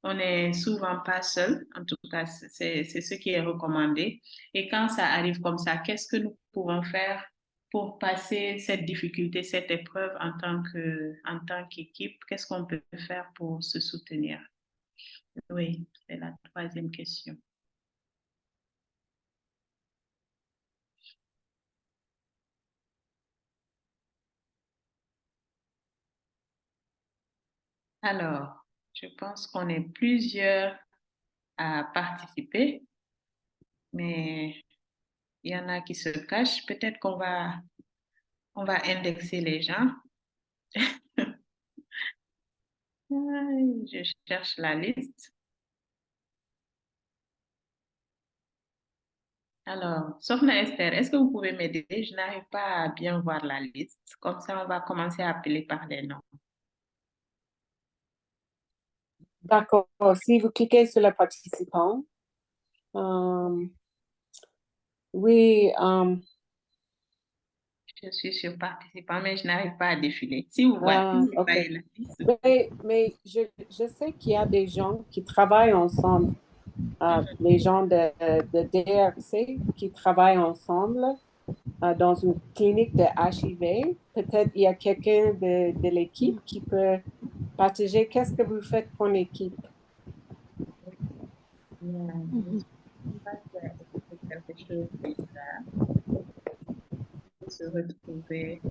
On n'est souvent pas seul. En tout cas, c'est ce qui est recommandé. Et quand ça arrive comme ça, qu'est-ce que nous pouvons faire pour passer cette difficulté, cette épreuve en tant qu'équipe? Qu'est-ce qu'on peut faire pour se soutenir? Oui, c'est la troisième question. Alors, je pense qu'on est plusieurs à participer, mais il y en a qui se cachent. Peut-être qu'on va indexer les gens. Je cherche la liste. Alors, Sokhna Esther, est-ce que vous pouvez m'aider? Je n'arrive pas à bien voir la liste. Comme ça, on va commencer à appeler par les noms. D'accord. Si vous cliquez sur le participant, oui. Je suis sur participant, mais je n'arrive pas à défiler. Si vous voyez, Okay. la liste. Mais je sais qu'il y a des gens qui travaillent ensemble, les gens de DRC qui travaillent ensemble dans une clinique de HIV. Peut-être il y a quelqu'un de l'équipe qui peut partager qu'est-ce que vous faites pour l'équipe. Quelque chose se retrouver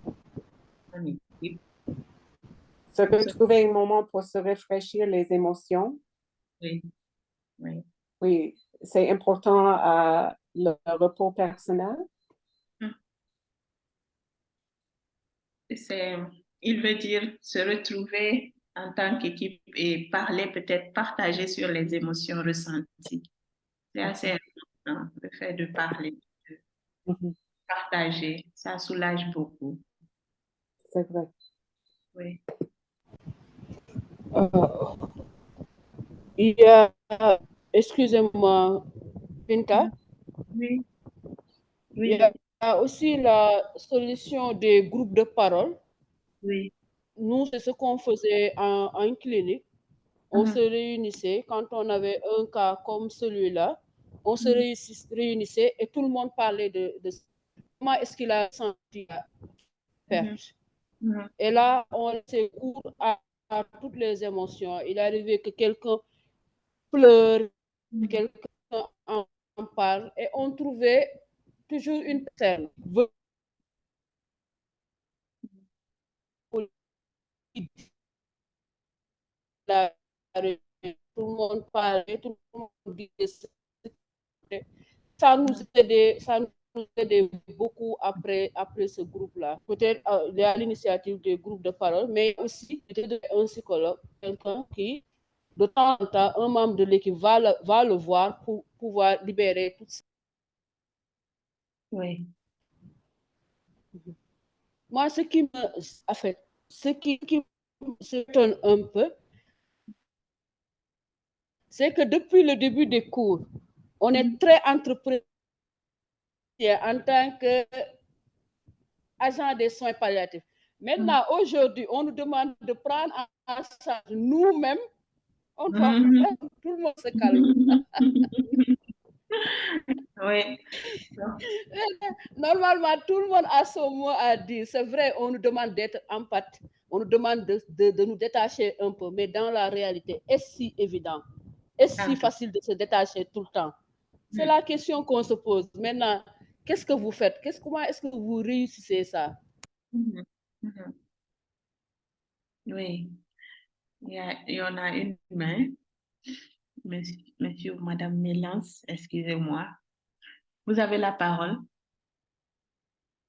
en équipe. Se retrouver un moment pour se rafraîchir les émotions. Oui, oui. Oui, c'est important le repos personnel. Il veut dire se retrouver en tant qu'équipe et parler, peut-être partager sur les émotions ressenties. C'est assez important, le fait de parler, de partager, ça soulage beaucoup. C'est vrai. Oui. Il y a, excusez-moi, Binta. Oui. Il y a aussi la solution des groupes de parole. Oui. Nous, c'est ce qu'on faisait en clinique. On se réunissait quand on avait un cas comme celui-là. On se réunissait et tout le monde parlait de comment est-ce qu'il a senti la perte. Et là, on laissait cours à toutes les émotions. Il arrivait que quelqu'un pleure, quelqu'un en parle et on trouvait toujours une personne. Tout le monde parlait, tout le monde disait. Ça nous aidait beaucoup après ce groupe-là. Peut-être il y a l'initiative des groupes de parole, mais aussi un psychologue, quelqu'un qui de temps en temps, un membre de l'équipe va le voir pour pouvoir libérer tout ça. Oui. Moi, ce qui s'étonne un peu, c'est que depuis le début des cours, on est très entrepreneur en tant qu'agent des soins palliatifs. Maintenant, aujourd'hui, on nous demande de prendre en charge nous-mêmes. On doit faire, tout le monde se calme. Oui. Normalement, tout le monde a son mot à dire. C'est vrai, on nous demande d'être empathique, on nous demande de nous détacher un peu, mais dans la réalité, est-ce si évident? Est-ce si facile de se détacher tout le temps? C'est la question qu'on se pose. Maintenant, qu'est-ce que vous faites? Comment est-ce que vous réussissez ça? Oui. Il y en a une main. Monsieur ou Madame Mélance, excusez-moi. Vous avez la parole.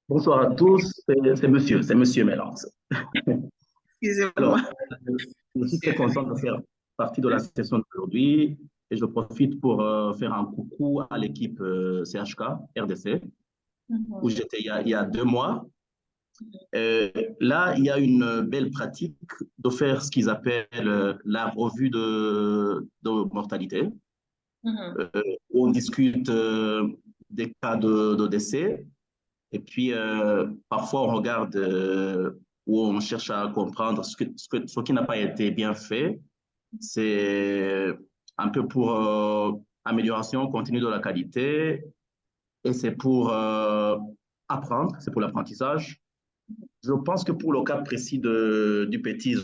Bonsoir à tous, c'est Monsieur Mélance. Excusez-moi. Alors, je suis très content de faire partie de la session d'aujourd'hui et je profite pour faire un coucou à l'équipe CHK RDC où j'étais il y a 2 mois. Là, il y a une belle pratique de faire ce qu'ils appellent la revue de mortalité. Où on discute des cas de décès. Et puis, parfois, on regarde où on cherche à comprendre ce qui n'a pas été bien fait. C'est un peu pour amélioration continue de la qualité et c'est pour apprendre, c'est pour l'apprentissage. Je pense que pour le cas précis du petit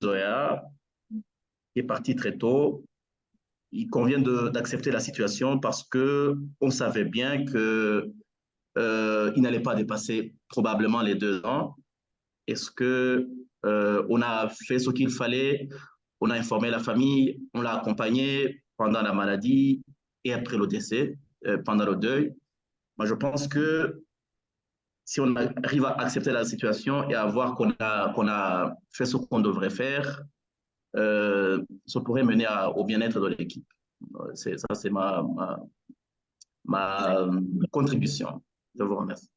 Zoya, qui est parti très tôt, il convient d'accepter la situation parce qu'on savait bien que il n'allait pas dépasser probablement les 2 ans. Est-ce que on a fait ce qu'il fallait? On a informé la famille, on l'a accompagné pendant la maladie et après le décès, pendant le deuil. Moi, je pense que si on arrive à accepter la situation et à voir qu'on a fait ce qu'on devrait faire, ça pourrait mener au bien-être de l'équipe. Ça, c'est ma contribution. Je vous remercie.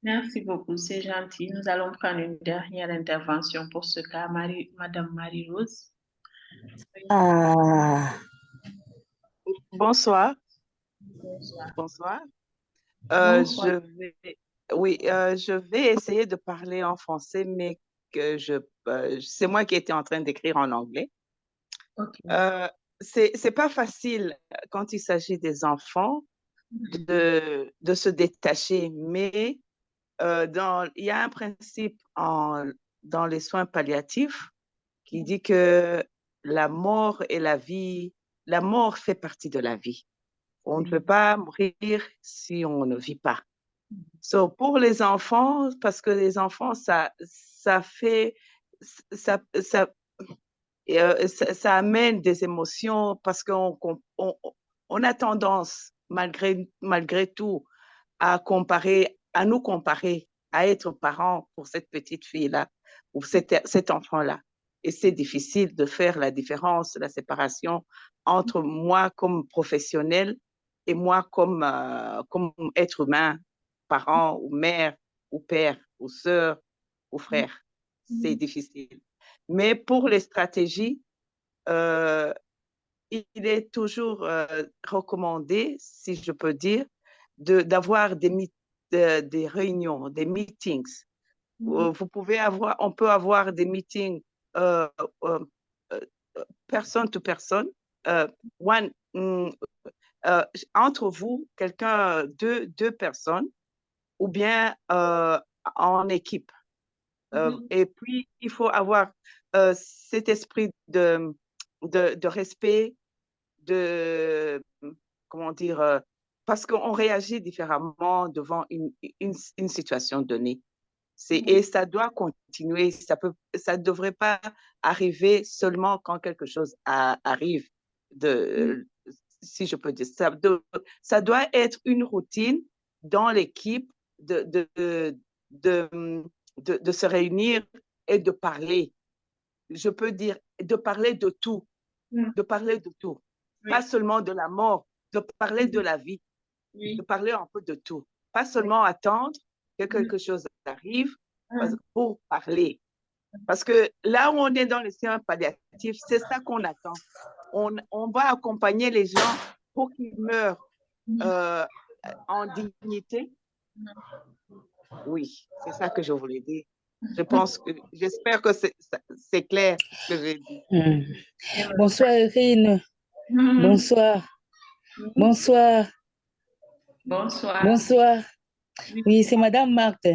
Merci beaucoup, c'est gentil. Nous allons prendre une dernière intervention pour ce cas, Madame Marie-Rose. Bonsoir. Bonsoir. Je vais essayer de parler en français, mais c'est moi qui étais en train d'écrire en anglais. C'est pas facile quand il s'agit des enfants de se détacher, mais il y a un principe dans les soins palliatifs qui dit que la mort et la vie, la mort fait partie de la vie. On ne peut pas mourir si on ne vit pas. Pour les enfants, parce que les enfants, ça amène des émotions parce qu'on a tendance, malgré tout, à nous comparer, à être parents pour cette petite fille-là ou cet enfant-là. Et c'est difficile de faire la différence, la séparation entre moi comme professionnel et moi comme être humain, parent ou mère ou père ou sœur ou frère. C'est difficile. Mais pour les stratégies, il est toujours recommandé, si je peux dire, d'avoir des réunions, des meetings. On peut avoir des meetings personne to personne, entre vous, deux personnes, ou bien en équipe. Et puis, il faut avoir cet esprit de respect, comment dire, parce qu'on réagit différemment devant une situation donnée. Et ça doit continuer, ça ne devrait pas arriver seulement quand quelque chose arrive, si je peux dire. Ça doit être une routine dans l'équipe de se réunir et de parler. Je peux dire de parler de tout. de parler de tout. Pas seulement de la mort, de parler de la vie, de parler un peu de tout. Pas seulement attendre que quelque chose arrive pour parler. Parce que là où on est dans les soins palliatifs, c'est ça qu'on attend. On va accompagner les gens pour qu'ils meurent en dignité. Oui, c'est ça que je voulais dire. J'espère que c'est clair ce que j'ai dit. Bonsoir, Irine. Bonsoir. Bonsoir. Bonsoir. Bonsoir. Oui, c'est Madame Marthe.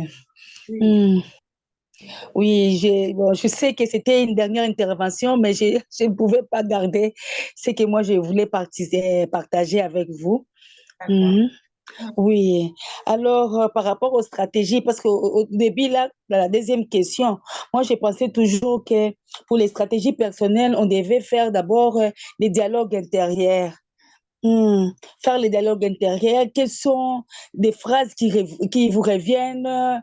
Oui, je sais que c'était une dernière intervention, mais je ne pouvais pas garder ce que moi je voulais partager avec vous. Oui, alors par rapport aux stratégies, parce qu'au début, là, dans la deuxième question, moi je pensais toujours que pour les stratégies personnelles, on devait faire d'abord les dialogues intérieurs. Faire les dialogues intérieurs, quelles sont des phrases qui vous reviennent,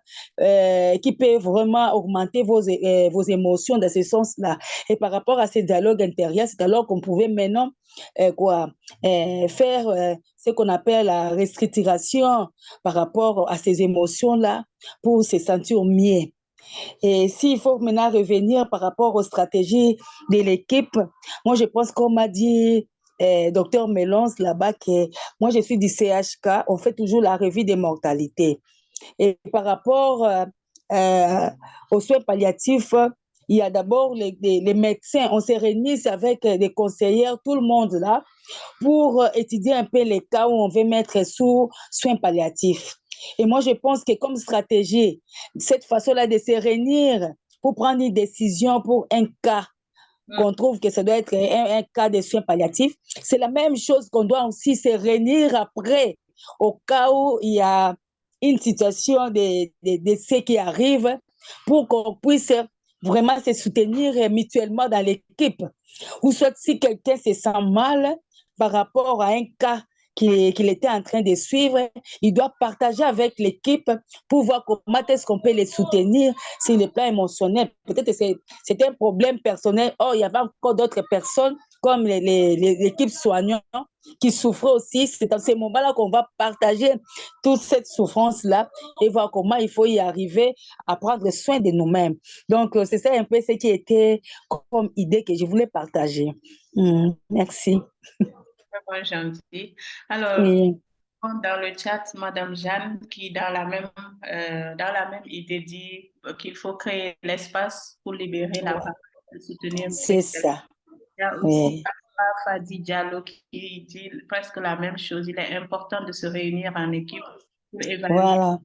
qui peuvent vraiment augmenter vos émotions dans ce sens-là. Et par rapport à ces dialogues intérieurs, c'est alors qu'on pouvait maintenant faire ce qu'on appelle la restructuration par rapport à ces émotions-là pour se sentir mieux. Et s'il faut maintenant revenir par rapport aux stratégies de l'équipe, moi je pense qu'on m'a dit docteur Mélance là-bas que moi je suis du CHK, on fait toujours la revue des mortalités. Et par rapport aux soins palliatifs, il y a d'abord les médecins, on se réunit avec des conseillères, tout le monde là, pour étudier un peu les cas où on veut mettre sous soins palliatifs. Et moi je pense que comme stratégie, cette façon-là de se réunir pour prendre une décision pour un cas, qu'on trouve que ça doit être un cas de soins palliatifs, c'est la même chose qu'on doit aussi se réunir après, au cas où il y a une situation de décès qui arrive, pour qu'on puisse vraiment se soutenir mutuellement dans l'équipe. Ou soit si quelqu'un se sent mal par rapport à un cas qu'il était en train de suivre, il doit partager avec l'équipe pour voir comment est-ce qu'on peut les soutenir sur le plan émotionnel. Peut-être que c'est un problème personnel. Or, il y avait encore d'autres personnes comme l'équipe soignante qui souffraient aussi. C'est dans ces moments-là qu'on va partager toute cette souffrance-là et voir comment il faut y arriver à prendre soin de nous-mêmes. Donc, c'est ça un peu ce qui était comme idée que je voulais partager. Merci. Vraiment gentil. Alors, Oui. dans le chat, Madame Jeanne, qui dans la même idée dit qu'il faut créer l'espace pour libérer la parole, soutenir. C'est ça. Il y a aussi Fadi Diallo qui dit presque la même chose. Il est important de se réunir en équipe pour évaluer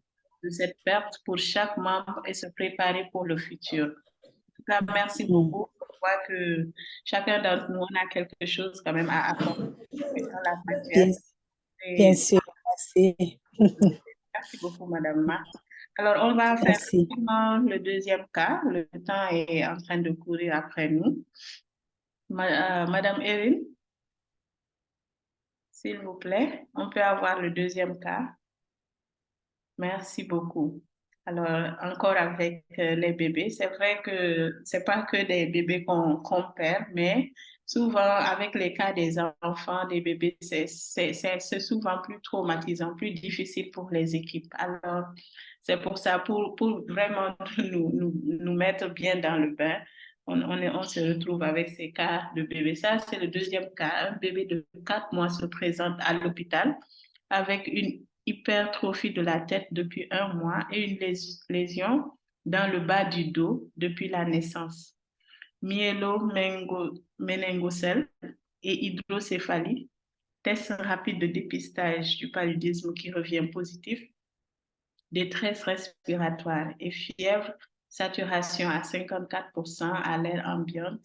de cette perte pour chaque membre et se préparer pour le futur. En tout cas, merci beaucoup. Je vois que chacun d'entre nous, on a quelque chose quand même à apporter dans la matière. Bien sûr, merci. Merci beaucoup, Madame Marthe. Alors, on va faire le deuxième cas. Le temps est en train de courir après nous. Madame Erin, s'il vous plaît, on peut avoir le deuxième cas. Merci beaucoup. Alors, encore avec les bébés, c'est vrai que c'est pas que des bébés qu'on perd, mais souvent avec les cas des enfants, des bébés, c'est souvent plus traumatisant, plus difficile pour les équipes. Alors, c'est pour ça, pour vraiment nous mettre bien dans le bain, on se retrouve avec ces cas de bébés. Ça, c'est le deuxième cas. Un bébé de 4 mois se présente à l'hôpital avec une hypertrophie de la tête depuis 1 mois et une lésion dans le bas du dos depuis la naissance. Myélo-méningocèle et hydrocéphalie. Test rapide de dépistage du paludisme qui revient positif. Détresse respiratoire et fièvre. Saturation à 54% à l'air ambiant,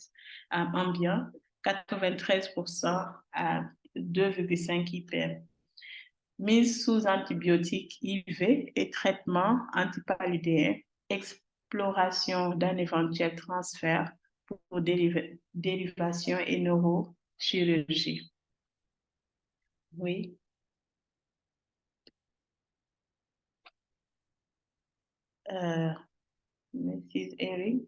93% à 2,5 IPM. Mise sous antibiotiques IV et traitement antipaludéen, exploration d'un éventuel transfert pour dérivation et neurochirurgie. Oui. Mrs. Erin.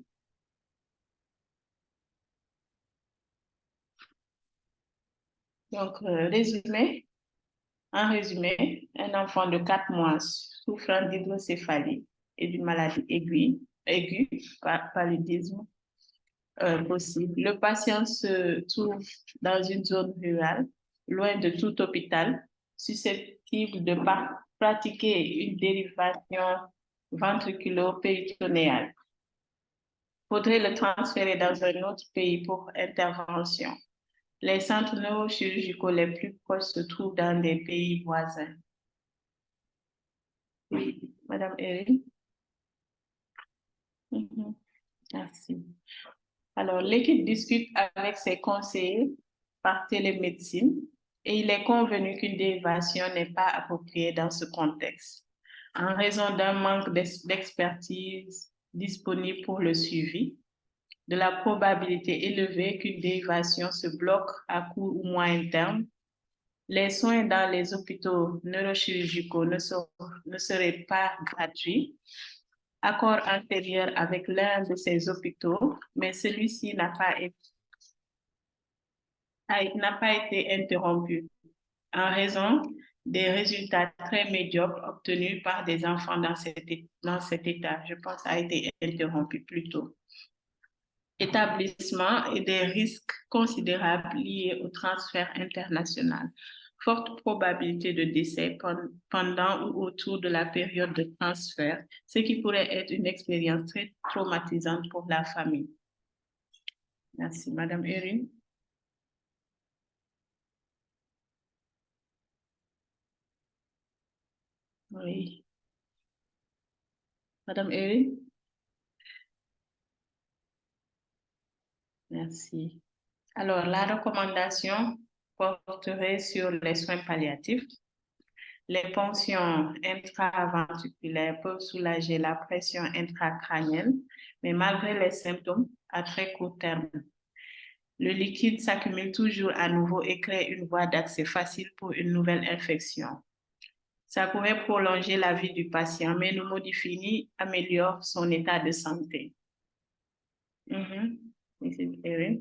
Donc, en résumé, un enfant de 4 mois souffrant d'hydrocéphalie et d'une maladie aiguë, paludisme possible. Le patient se trouve dans une zone rurale, loin de tout hôpital, susceptible de pratiquer une dérivation ventriculo-péritonéale. Faudrait le transférer dans un autre pays pour intervention. Les centres neurochirurgicaux les plus proches se trouvent dans des pays voisins. Oui, Madame Erin. Merci. Alors, l'équipe discute avec ses conseillers par télémédecine et il est convenu qu'une dérivation n'est pas appropriée dans ce contexte, en raison d'un manque d'expertise disponible pour le suivi, de la probabilité élevée qu'une dérivation se bloque à court ou moyen terme. Les soins dans les hôpitaux neurochirurgicaux ne seraient pas gratuits. Accord antérieur avec l'un de ces hôpitaux, mais celui-ci n'a pas été interrompu en raison des résultats très médiocres obtenus par des enfants dans cet état. Je pense a été interrompu plus tôt. Établissement et des risques considérables liés au transfert international. Forte probabilité de décès pendant ou autour de la période de transfert, ce qui pourrait être une expérience très traumatisante pour la famille. Merci. Madame Erin. Oui. Madame Erin. Merci. Alors, la recommandation porterait sur les soins palliatifs. Les ponctions intraventriculaires peuvent soulager la pression intracrânienne, mais malgré les symptômes à très court terme. Le liquide s'accumule toujours à nouveau et crée une voie d'accès facile pour une nouvelle infection. Ça pourrait prolonger la vie du patient, mais ne modifie ni améliore son état de santé. Mrs. Erin.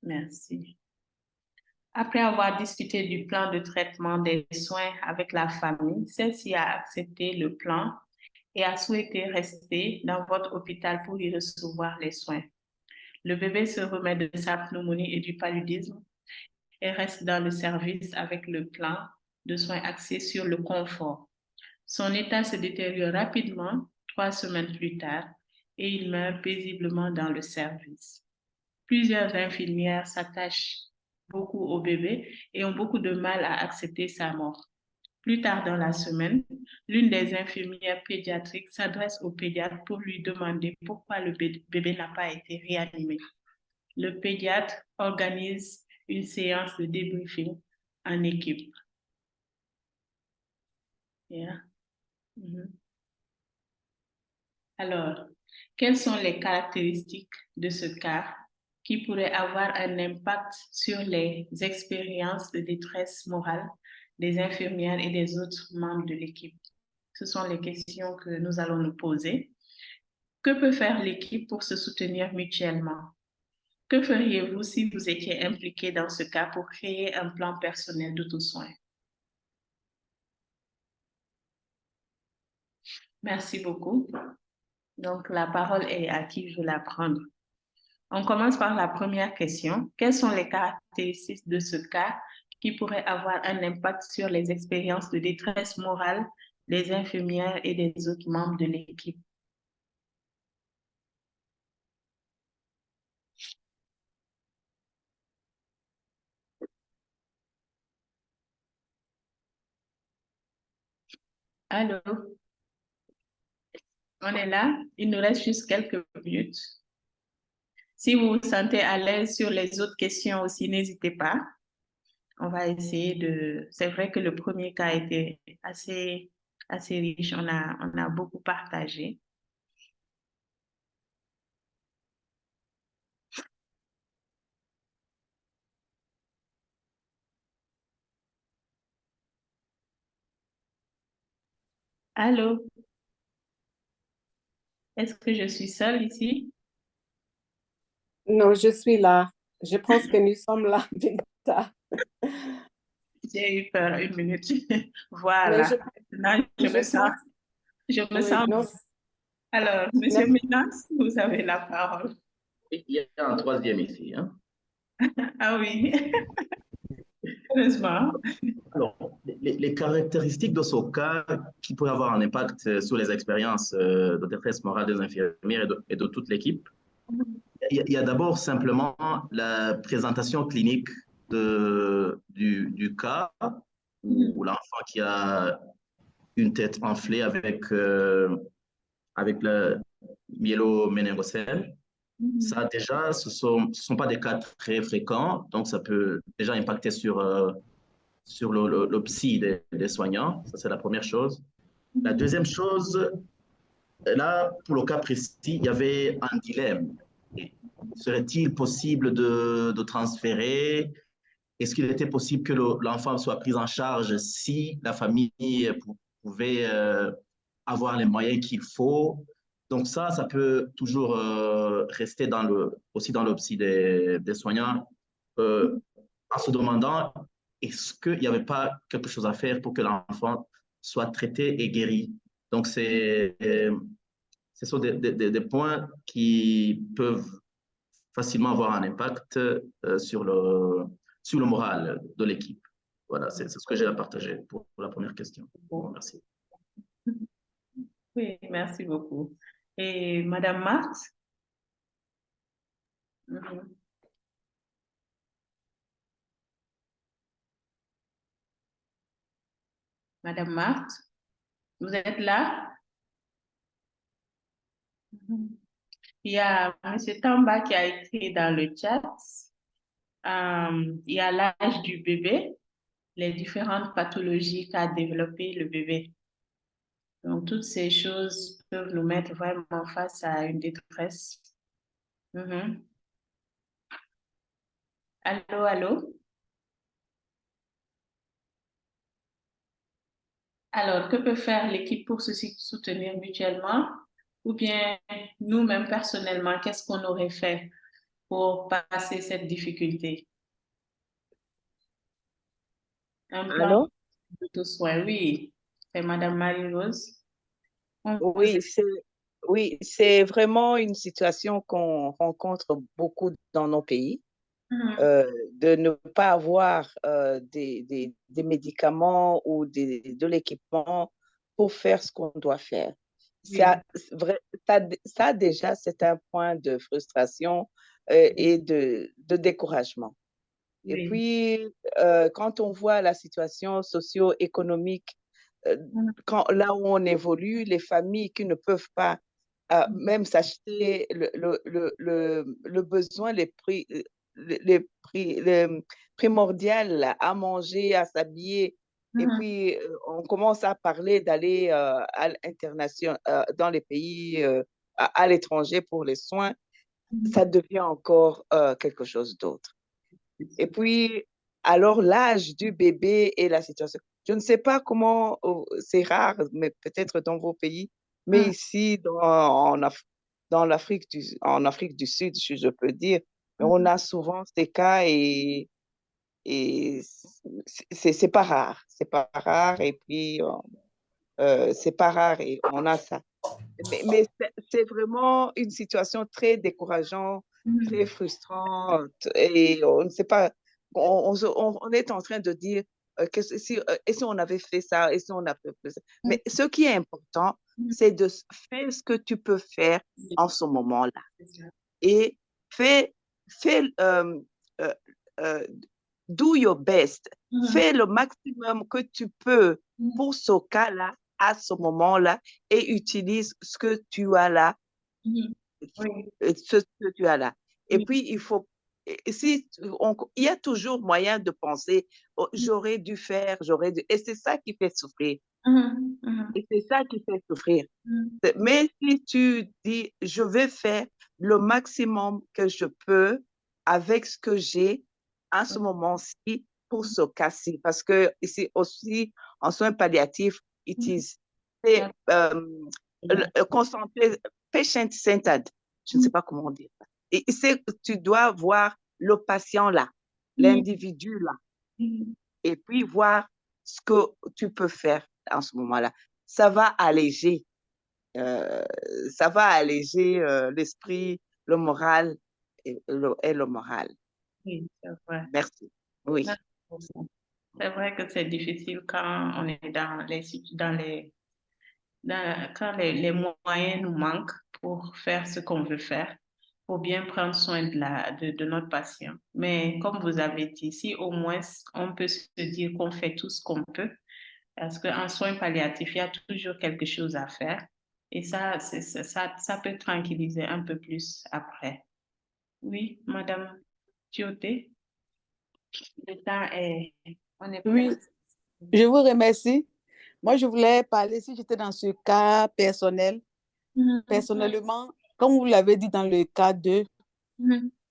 Merci. Après avoir discuté du plan de traitement des soins avec la famille, celle-ci a accepté le plan et a souhaité rester dans votre hôpital pour y recevoir les soins. Le bébé se remet de sa pneumonie et du paludisme et reste dans le service avec le plan de soins axé sur le confort. Son état se détériore rapidement 3 semaines plus tard et il meurt paisiblement dans le service. Plusieurs infirmières s'attachent beaucoup au bébé et ont beaucoup de mal à accepter sa mort. Plus tard dans la semaine, l'une des infirmières pédiatriques s'adresse au pédiatre pour lui demander pourquoi le bébé n'a pas été réanimé. Le pédiatre organise une séance de débriefing en équipe. Yeah. Alors, quelles sont les caractéristiques de ce cas qui pourraient avoir un impact sur les expériences de détresse morale des infirmières et des autres membres de l'équipe? Ce sont les questions que nous allons nous poser. Que peut faire l'équipe pour se soutenir mutuellement? Que feriez-vous si vous étiez impliqué dans ce cas pour créer un plan personnel d'auto-soin? Merci beaucoup. Donc, la parole est à qui je veux la prendre. On commence par la première question. Quelles sont les caractéristiques de ce cas qui pourraient avoir un impact sur les expériences de détresse morale des infirmières et des autres membres de l'équipe? Allô? On est là? Il nous reste juste quelques minutes. Si vous vous sentez à l'aise sur les autres questions aussi, n'hésitez pas. On va essayer de... C'est vrai que le premier cas était assez riche. On a beaucoup partagé. Allô? Est-ce que je suis seule ici? Non, je suis là. Je pense que nous sommes là, Binta. J'ai eu peur 1 minute. Mais Voilà. Maintenant, je me sens oui, non, Alors, Monsieur Minas, vous avez la parole. Il y a un troisième ici. Hein. Ah oui, heureusement. Alors, les caractéristiques de ce cas qui pourraient avoir un impact sur les expériences de détresse morale des infirmières et de toute l'équipe, il y a d'abord simplement la présentation clinique du cas où l'enfant qui a une tête enflée avec le myéloméningocèle. Ça, déjà, ce sont pas des cas très fréquents, donc ça peut déjà impacter sur le psy des soignants. Ça, c'est la première chose. La deuxième chose, là, pour le cas précis, il y avait un dilemme. Serait-il possible de transférer? Est-ce qu'il était possible que l'enfant soit pris en charge si la famille pouvait avoir les moyens qu'il faut? Donc ça peut toujours rester aussi dans le psy des soignants en se demandant est-ce qu'il n'y avait pas quelque chose à faire pour que l'enfant soit traité et guéri? Donc ce sont des points qui peuvent facilement avoir un impact sur le moral de l'équipe. Voilà, c'est ce que j'ai à partager pour la première question. Bon, merci. Oui, merci beaucoup. Et Madame Marthe? Madame Marthe, vous êtes là? Il y a M. Tamba qui a écrit dans le chat, il y a l'âge du bébé, les différentes pathologies qu'a développé le bébé. Donc, toutes ces choses peuvent nous mettre vraiment face à une détresse. Allô, allô? Alors, que peut faire l'équipe pour se soutenir mutuellement? Ou bien nous-mêmes personnellement, qu'est-ce qu'on aurait fait pour passer cette difficulté? Un plan de soin, oui. C'est Madame Marie-Rose. Oui, c'est vraiment une situation qu'on rencontre beaucoup dans nos pays, de ne pas avoir des médicaments ou de l'équipement pour faire ce qu'on doit faire. Ça, déjà, c'est un point de frustration et de découragement. Et puis, quand on voit la situation socio-économique, là où on évolue, les familles qui ne peuvent pas même s'acheter le besoin les primordial à manger, à s'habiller. Et puis, on commence à parler d'aller à l'international, dans les pays, à l'étranger pour les soins. Ça devient encore quelque chose d'autre. Et puis, alors l'âge du bébé et la situation. Je ne sais pas comment, c'est rare, mais peut-être dans vos pays, mais ici, en Afrique du Sud, si je peux dire, on a souvent ces cas et c'est pas rare. C'est pas rare et puis c'est pas rare et on a ça. Mais c'est vraiment une situation très décourageante, très frustrante et on ne sait pas, on est en train de dire que et si on avait fait ça, et si on avait fait ça. Mais ce qui est important, c'est de faire ce que tu peux faire en ce moment-là. Et fais do your best. Fais le maximum que tu peux pour ce cas-là, à ce moment-là, et utilise ce que tu as là. Ce que tu as là. Et puis, il y a toujours moyen de penser, oh, j'aurais dû faire, et c'est ça qui fait souffrir. Et c'est ça qui fait souffrir. Mais si tu dis, je vais faire le maximum que je peux avec ce que j'ai à ce moment-ci pour ce cas-ci, parce que ici aussi, en soins palliatifs, concentré, patient-centered, je ne sais pas comment dire ça. tu dois voir le patient là, l'individu là, et puis voir ce que tu peux faire en ce moment-là. Ça va alléger l'esprit, le moral et le moral. Oui, c'est vrai. Merci. Oui. C'est vrai que c'est difficile quand on est quand les moyens nous manquent pour faire ce qu'on veut faire, pour bien prendre soin de notre patient. Mais comme vous avez dit, si au moins on peut se dire qu'on fait tout ce qu'on peut, parce qu'en soins palliatifs, il y a toujours quelque chose à faire. Et ça peut tranquilliser un peu plus après. Oui, Madame Thioté, le temps est... On est oui, je vous remercie. Moi, je voulais parler, si j'étais dans ce cas personnel, personnellement, comme vous l'avez dit dans le cas 2,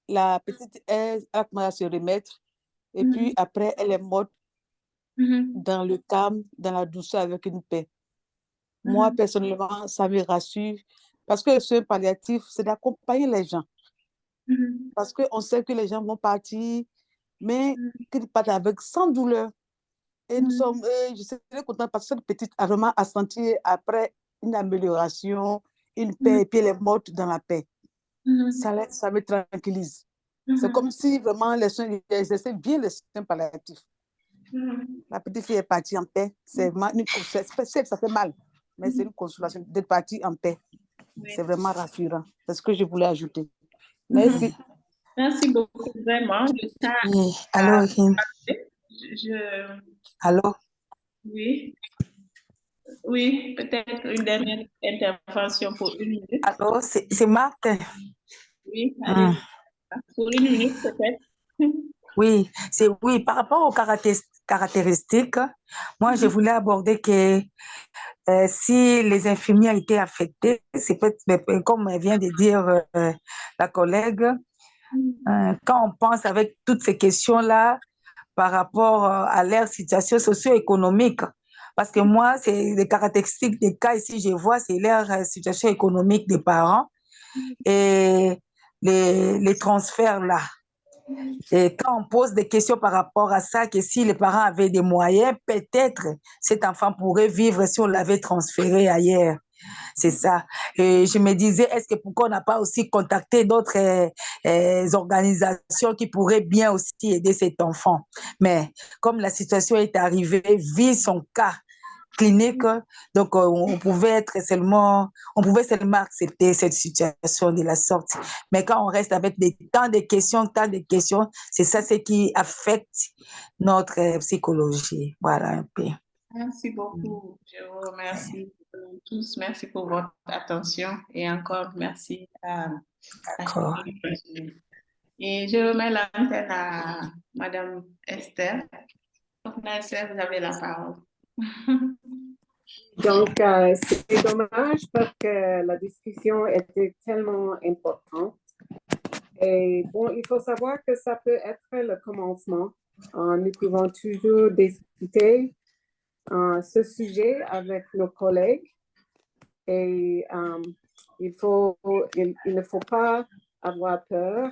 la petite, elle a commencé à se remettre et puis après, elle est morte dans le calme, dans la douceur, avec une paix. Moi, personnellement, ça me rassure parce que le soin palliatif, c'est d'accompagner les gens. Parce qu'on sait que les gens vont partir, mais qu'ils partent avec sans douleur. Et nous sommes, je suis très contente parce que cette petite a vraiment senti après une amélioration, une paix, et puis elle est morte dans la paix. Ça me tranquillise. C'est comme si vraiment les soins exerçaient bien les soins palliatifs. La petite fille est partie en paix. C'est vraiment ça fait mal, mais c'est une consolation d'être partie en paix. C'est vraiment rassurant. C'est ce que je voulais ajouter. Merci. Merci beaucoup, vraiment. Allô, Allô? Oui. Oui, peut-être une dernière intervention pour 1 minute. Allô, c'est Marthe. Oui, allez. Pour 1 minute, peut-être. Oui, par rapport aux caractéristiques, moi, je voulais aborder que si les infirmières étaient affectées, c'est peut-être, comme vient de dire la collègue, quand on pense avec toutes ces questions-là par rapport à leur situation socio-économique, parce que moi, c'est les caractéristiques des cas ici, je vois, c'est leur situation économique des parents et les transferts là. Et quand on pose des questions par rapport à ça, que si les parents avaient des moyens, peut-être cet enfant pourrait vivre si on l'avait transféré ailleurs. C'est ça. Et je me disais, est-ce que pourquoi on n'a pas aussi contacté d'autres organisations qui pourraient bien aussi aider cet enfant? Mais comme la situation est arrivée, vu son cas clinique, donc on pouvait seulement accepter cette situation de la sorte. Mais quand on reste avec tant de questions, c'est ça ce qui affecte notre psychologie. Voilà un peu. Merci beaucoup. Je vous remercie tous. Merci pour votre attention et encore merci à chacun. Et je remets l'antenne à Madame Esther. Donc, Esther, vous avez la parole. Donc, c'est dommage parce que la discussion était tellement importante. Et bon, il faut savoir que ça peut être le commencement. Nous pouvons toujours discuter ce sujet avec nos collègues et il ne faut pas avoir peur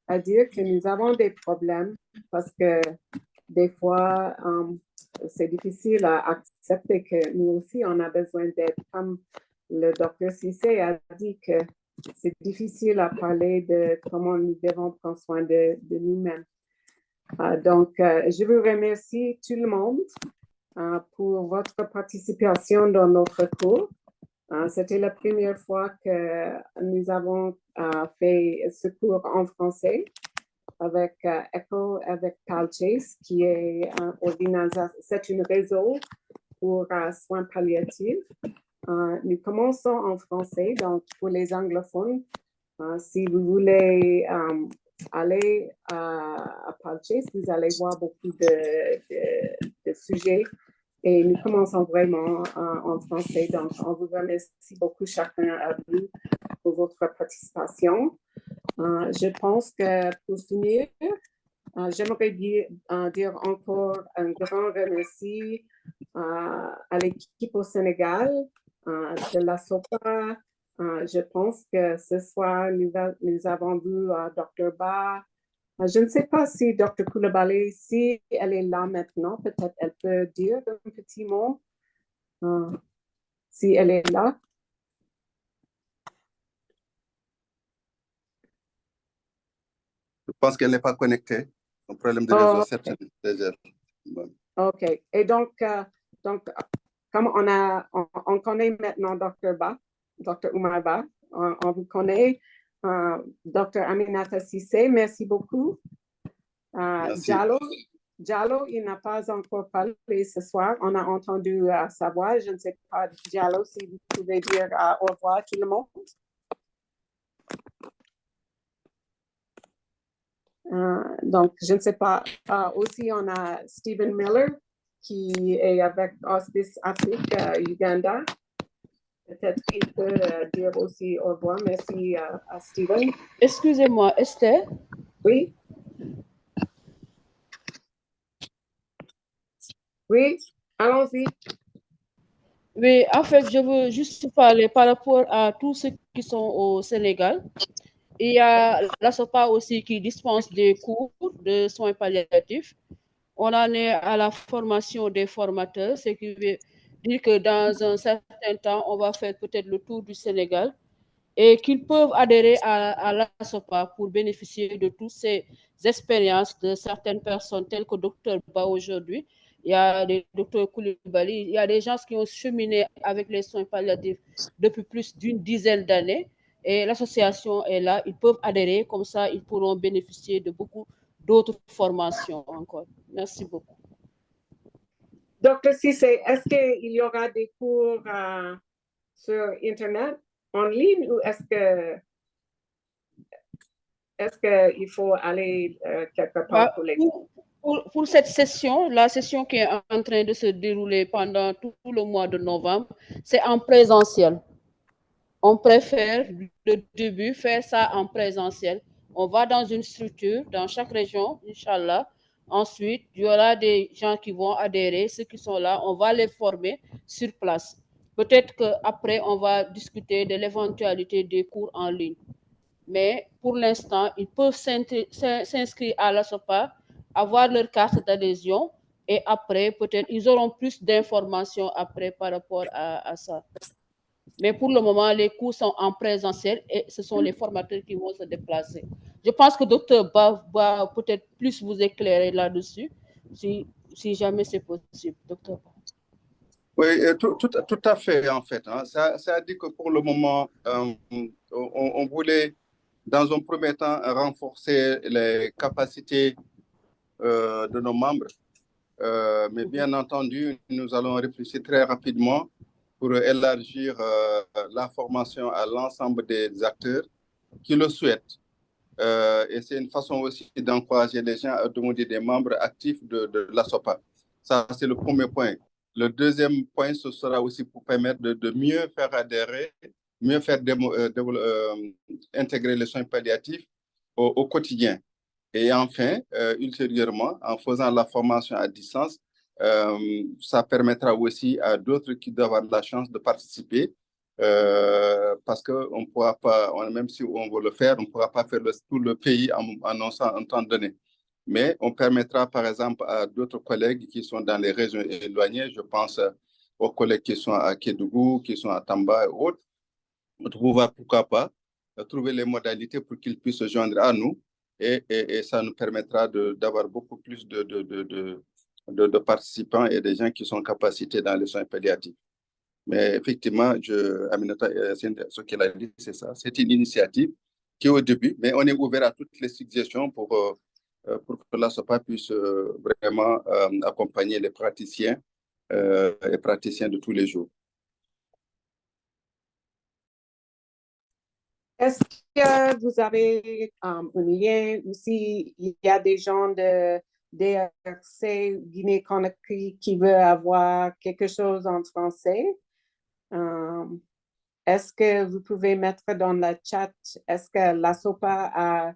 à dire que nous avons des problèmes parce que des fois, c'est difficile à accepter que nous aussi, on a besoin d'aide. Comme le docteur Cissé a dit que c'est difficile à parler de comment nous devons prendre soin de nous-mêmes. Donc, je vous remercie tout le monde pour votre participation dans notre cours. C'était la première fois que nous avons fait ce cours en français avec ECHO, avec Palchase, qui est c'est un réseau pour soins palliatifs. Nous commençons en français, donc pour les anglophones, si vous voulez aller à Palchase, vous allez voir beaucoup de sujets et nous commençons vraiment en français. Donc, on vous remercie beaucoup chacun à vous pour votre participation. Je pense que pour finir, j'aimerais dire encore un grand remercie à l'équipe au Sénégal, de la SOPA, Je pense que ce soir, nous avons vu Dr. Ba. Je ne sais pas si Dr. Coulibaly, si elle est là maintenant, peut-être elle peut dire un petit mot, si elle est là. Je pense qu'elle n'est pas connectée. Un problème de réseau, certainement. Bon. OK. Et donc comme on connaît maintenant Dr. Ba, Dr. Oumar Ba, on vous connaît, Dr. Aminata Cissé, merci beaucoup. Merci. Diallo, il n'a pas encore parlé ce soir. On a entendu sa voix. Je ne sais pas, Diallo, si vous pouvez dire au revoir tout le monde. Donc, je ne sais pas. Aussi, on a Stephen Miller qui est avec Hospice Afrique Uganda. Peut-être qu'il peut dire aussi au revoir. Merci à Stephen. Excusez-moi, Esther. Oui. Oui, allons-y. Oui, en fait, je veux juste parler par rapport à tous ceux qui sont au Sénégal. Il y a la SOPA aussi qui dispense des cours de soins palliatifs. On en est à la formation des formateurs, ce qui veut dire que dans un certain temps, on va faire peut-être le tour du Sénégal et qu'ils peuvent adhérer à la SOPA pour bénéficier de toutes ces expériences de certaines personnes telles que Dr. Ba aujourd'hui. Il y a des docteurs Coulibaly, il y a des gens qui ont cheminé avec les soins palliatifs depuis plus d'une dizaine d'années. Et l'association est là, ils peuvent adhérer, comme ça ils pourront bénéficier de beaucoup d'autres formations encore. Merci beaucoup. Docteur Cissé, est-ce qu'il y aura des cours sur Internet, en ligne, ou est-ce qu'il faut aller quelque part pour les cours? Pour cette session, la session qui est en train de se dérouler pendant tout le mois de novembre, c'est en présentiel. On préfère, le début, faire ça en présentiel. On va dans une structure, dans chaque région, Inch'Allah. Ensuite, il y aura des gens qui vont adhérer, ceux qui sont là, on va les former sur place. Peut-être qu'après, on va discuter de l'éventualité des cours en ligne. Mais pour l'instant, ils peuvent s'inscrire à la SOPA, avoir leur carte d'adhésion, et après, peut-être, ils auront plus d'informations après par rapport à ça. Mais pour le moment, les cours sont en présentiel et ce sont les formateurs qui vont se déplacer. Je pense que Dr. Ba va peut-être plus vous éclairer là-dessus, si jamais c'est possible, Dr. Ba. Oui, tout à fait, en fait. Hein. Ça dit que pour le moment, on voulait, dans un premier temps, renforcer les capacités de nos membres. Mais bien entendu, nous allons réfléchir très rapidement pour élargir la formation à l'ensemble des acteurs qui le souhaitent. Et c'est une façon aussi d'encourager les gens à demander des membres actifs de la SOPA. Ça, c'est le premier point. Le deuxième point, ce sera aussi pour permettre de mieux faire adhérer, mieux faire intégrer les soins palliatifs au quotidien. Et enfin, ultérieurement, en faisant la formation à distance, ça permettra aussi à d'autres qui doivent avoir la chance de participer, parce qu'on ne pourra pas, même si on veut le faire, on ne pourra pas faire tout le pays en un temps donné. Mais on permettra, par exemple, à d'autres collègues qui sont dans les régions éloignées, je pense aux collègues qui sont à Kédougou, qui sont à Tamba et autres, de pouvoir, pourquoi pas, trouver les modalités pour qu'ils puissent se joindre à nous. Et ça nous permettra d'avoir beaucoup plus de participants et des gens qui sont capacités dans les soins pédiatriques. Mais effectivement, Aminata, ce qu'elle a dit, c'est ça. C'est une initiative qui est au début, mais on est ouvert à toutes les suggestions pour que la SOPA puisse vraiment accompagner les praticiens et praticiens de tous les jours. Est-ce que vous avez un lien ou s'il y a des gens de DRC Guinée-Conakry qui veulent avoir quelque chose en français? Est-ce que vous pouvez mettre dans le chat, est-ce que la SOPA a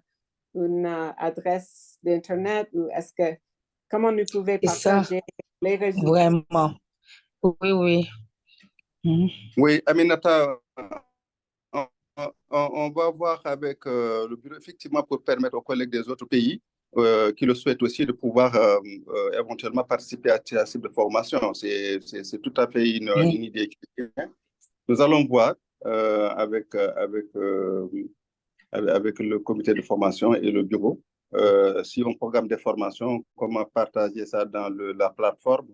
une adresse d'Internet ou est-ce que, comment nous pouvons partager les résultats? Vraiment. Oui, oui. Oui, Aminata, on va voir avec le bureau, effectivement, pour permettre aux collègues des autres pays qui le souhaitent aussi de pouvoir éventuellement participer à ce type de formation. C'est tout à fait une idée qui est bien. Nous allons voir avec le comité de formation et le bureau si on programme des formations, comment partager ça dans la plateforme.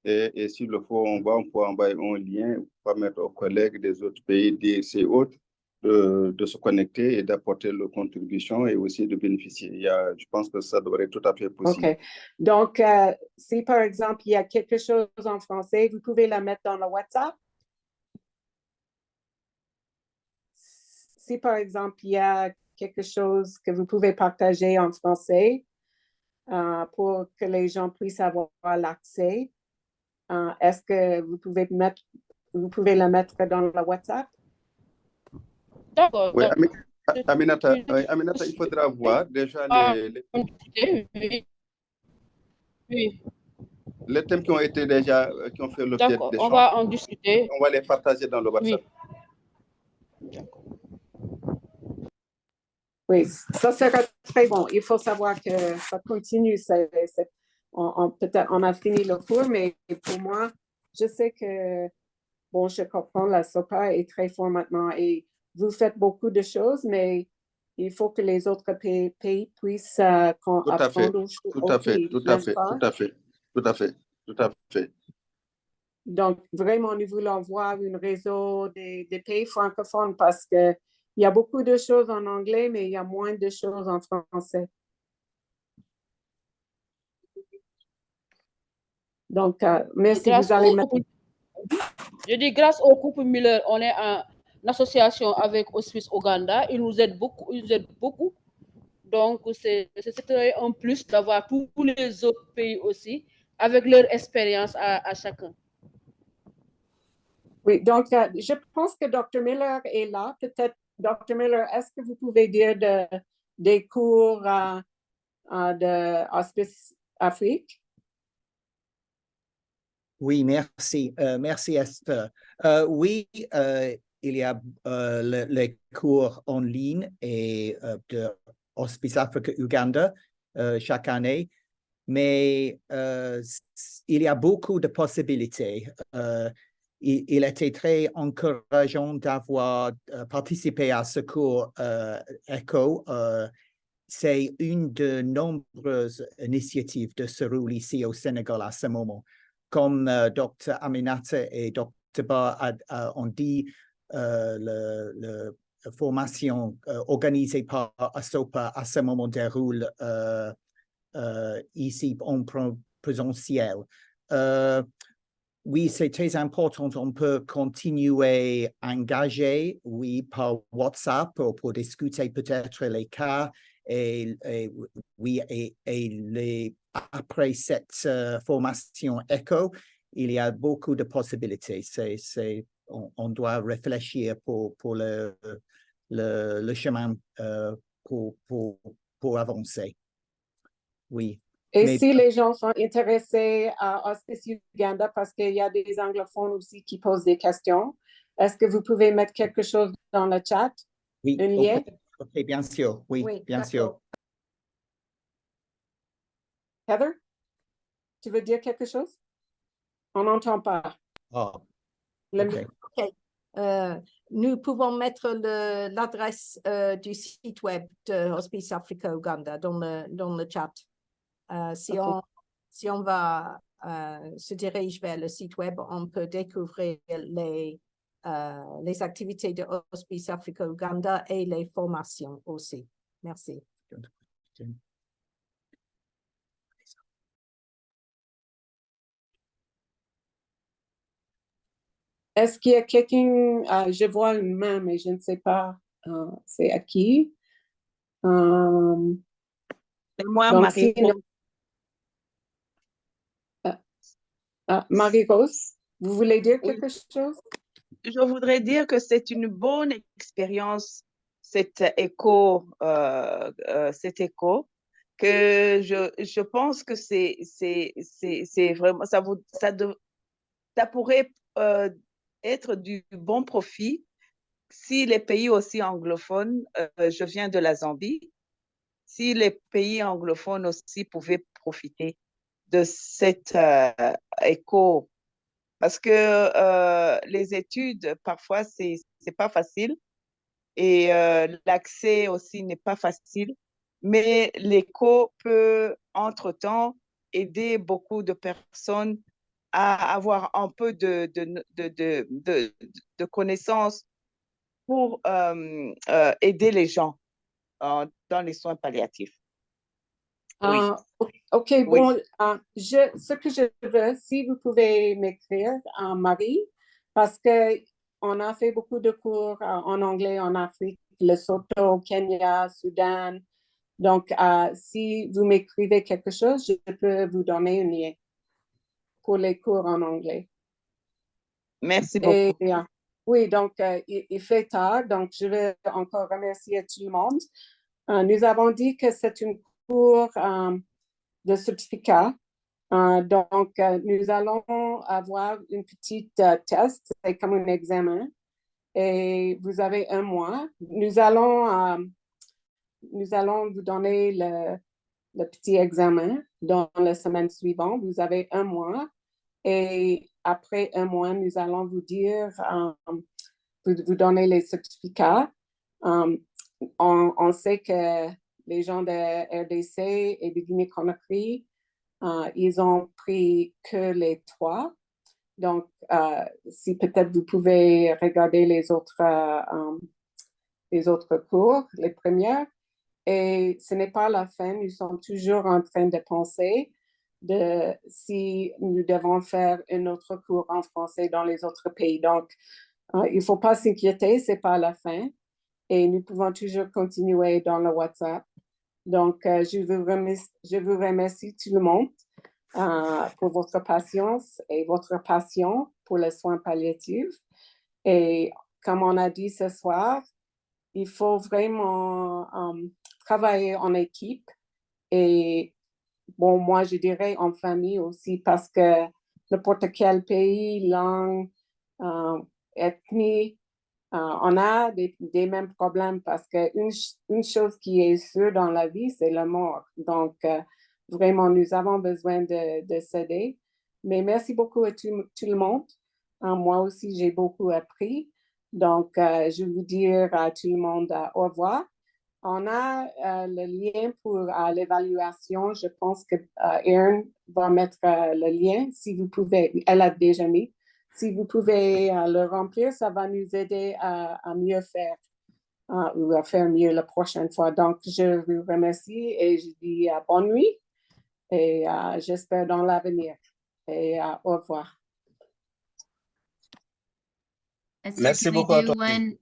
Et s'il le faut, on peut envoyer un lien pour permettre aux collègues des autres pays, des autres, de se connecter et d'apporter leur contribution et aussi de bénéficier. Je pense que ça devrait être tout à fait possible. OK. Donc, si par exemple, il y a quelque chose en français, vous pouvez la mettre dans le WhatsApp. Si par exemple, il y a quelque chose que vous pouvez partager en français pour que les gens puissent avoir l'accès, est-ce que vous pouvez la mettre dans le WhatsApp? D'accord. Oui, Aminata, il faudra voir déjà les thèmes qui ont été qui ont fait l'objet d'échanges. On va en discuter. On va les partager dans le WhatsApp. Oui, ça sera très bon. Il faut savoir que ça continue. Peut-être on a fini le cours, mais pour moi, je sais que, bon, je comprends, la SOPA est très fort maintenant et vous faites beaucoup de choses, mais il faut que les autres pays puissent apprendre aussi. Tout à fait. Donc, vraiment, nous voulons voir un réseau des pays francophones parce qu'il y a beaucoup de choses en anglais, mais il y a moins de choses en français. Donc, merci. Je dis grâce au couple Miller, on est en association avec Hospice Ouganda. Ils nous aident beaucoup. Donc, c'est un plus d'avoir tous les autres pays aussi avec leur expérience à chacun. Oui, donc je pense que Dr. Miller est là. Peut-être, Dr. Miller, est-ce que vous pouvez dire des cours de Hospice Afrique? Oui, merci. Merci, Esther. Oui, il y a les cours en ligne et de Hospice Afrique Uganda chaque année, mais il y a beaucoup de possibilités. Il était très encourageant d'avoir participé à ce cours ECHO. C'est une de nombreuses initiatives de ce rôle ici au Sénégal à ce moment. Comme Dr. Aminata et Dr. Ba ont dit, la formation organisée par ASOPA à ce moment déroule ici en présentiel. Oui, c'est très important. On peut continuer à engager, oui, par WhatsApp pour discuter peut-être les cas. Après cette formation ECHO, il y a beaucoup de possibilités. On doit réfléchir pour le chemin pour avancer. Oui. Et si les gens sont intéressés à Hospice Uganda, parce qu'il y a des anglophones aussi qui posent des questions, est-ce que vous pouvez mettre quelque chose dans le chat? Oui, un lien? Ok, bien sûr. Oui, bien sûr. Heather, tu veux dire quelque chose? On n'entend pas. Oh, OK. Nous pouvons mettre l'adresse du site web de Hospice Africa Uganda dans le chat. Si on va se dirige vers le site web, on peut découvrir les activités de Hospice Africa Uganda et les formations aussi. Merci. Est-ce qu'il y a quelqu'un, je vois une main, mais je ne sais pas, c'est à qui? C'est moi, Marie. Marie-Rose, vous voulez dire quelque chose? Je voudrais dire que c'est une bonne expérience, cet écho, que je pense que c'est vraiment, ça pourrait être du bon profit si les pays aussi anglophones, je viens de la Zambie, si les pays anglophones aussi pouvaient profiter de cette écho, parce que les études, parfois, c'est pas facile et l'accès aussi n'est pas facile, mais l'écho peut, entre-temps, aider beaucoup de personnes à avoir un peu de connaissances pour aider les gens dans les soins palliatifs. Oui. OK, bon, ce que je veux, si vous pouvez m'écrire, Marie, parce qu'on a fait beaucoup de cours en anglais en Afrique, Lesotho, Kenya, Soudan. Donc, si vous m'écrivez quelque chose, je peux vous donner un lien pour les cours en anglais. Merci beaucoup. Et, oui, donc, il fait tard, donc je vais encore remercier tout le monde. Nous avons dit que c'est une cours de certificat. Donc, nous allons avoir une petite test, c'est comme un examen. Et vous avez un mois. Nous allons vous donner le petit examen dans la semaine suivante. Vous avez un mois. Et après un mois, nous allons vous dire, vous donner les certificats. On sait que les gens de RDC et de Guinée-Conakry, ils ont pris que les 3. Donc, si peut-être vous pouvez regarder les autres cours, les premières. Et ce n'est pas la fin, nous sommes toujours en train de penser si nous devons faire un autre cours en français dans les autres pays. Donc, il ne faut pas s'inquiéter, ce n'est pas la fin. Et nous pouvons toujours continuer dans le WhatsApp. Donc, je vous remercie tout le monde pour votre patience et votre passion pour les soins palliatifs. Et comme on a dit ce soir, il faut vraiment travailler en équipe et, bon, moi, je dirais en famille aussi, parce que n'importe quel pays, langue, ethnie, on a des mêmes problèmes parce qu'une chose qui est sûre dans la vie, c'est la mort. Donc, vraiment, nous avons besoin de s'aider. Mais merci beaucoup à tout le monde. Moi aussi, j'ai beaucoup appris. Donc, je veux dire à tout le monde au revoir. On a le lien pour l'évaluation. Je pense que Erin va mettre le lien, si vous pouvez. Elle a déjà mis. Si vous pouvez le remplir, ça va nous aider à mieux faire ou à faire mieux la prochaine fois. Donc, je vous remercie et je dis bonne nuit et j'espère dans l'avenir. Et au revoir. Esther, Merci can we beaucoup à do toi. one?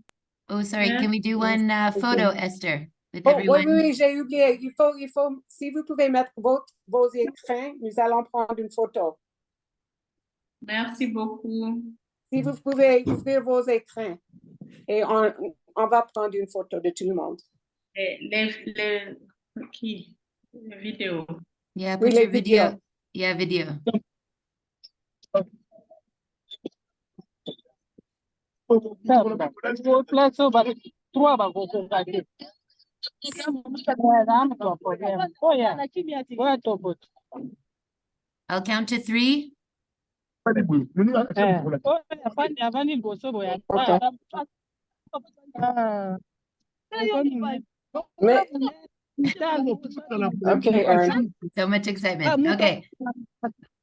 Oh, sorry. Yeah. Can we do one photo, Esther, with Oh, everyone? oui, j'ai oublié. Il faut, si vous pouvez mettre vos écrans, nous allons prendre une photo. Merci beaucoup. Si vous pouvez ouvrir vos écrans et on va prendre une photo de tout le monde. Les vidéos. Yeah, Oui, put les your video. vidéos. Yeah, video. I'll count to 3. Okay, Erin. So much excitement. Okay.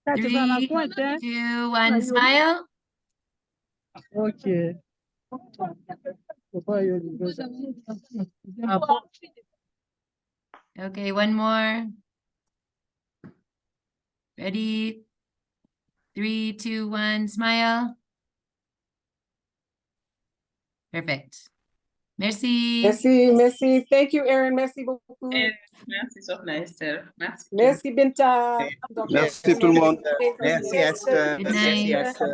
3, 2, 1, smile. Okay. Okay, one more. Ready? 3, 2, 1, smile. Perfect. Merci. Merci. Thank you, Erin. Merci beaucoup. Merci, Sokhna Esther. Merci. Merci, Binta. Merci tout le monde. Merci, Esther. Good night. Merci, Esther.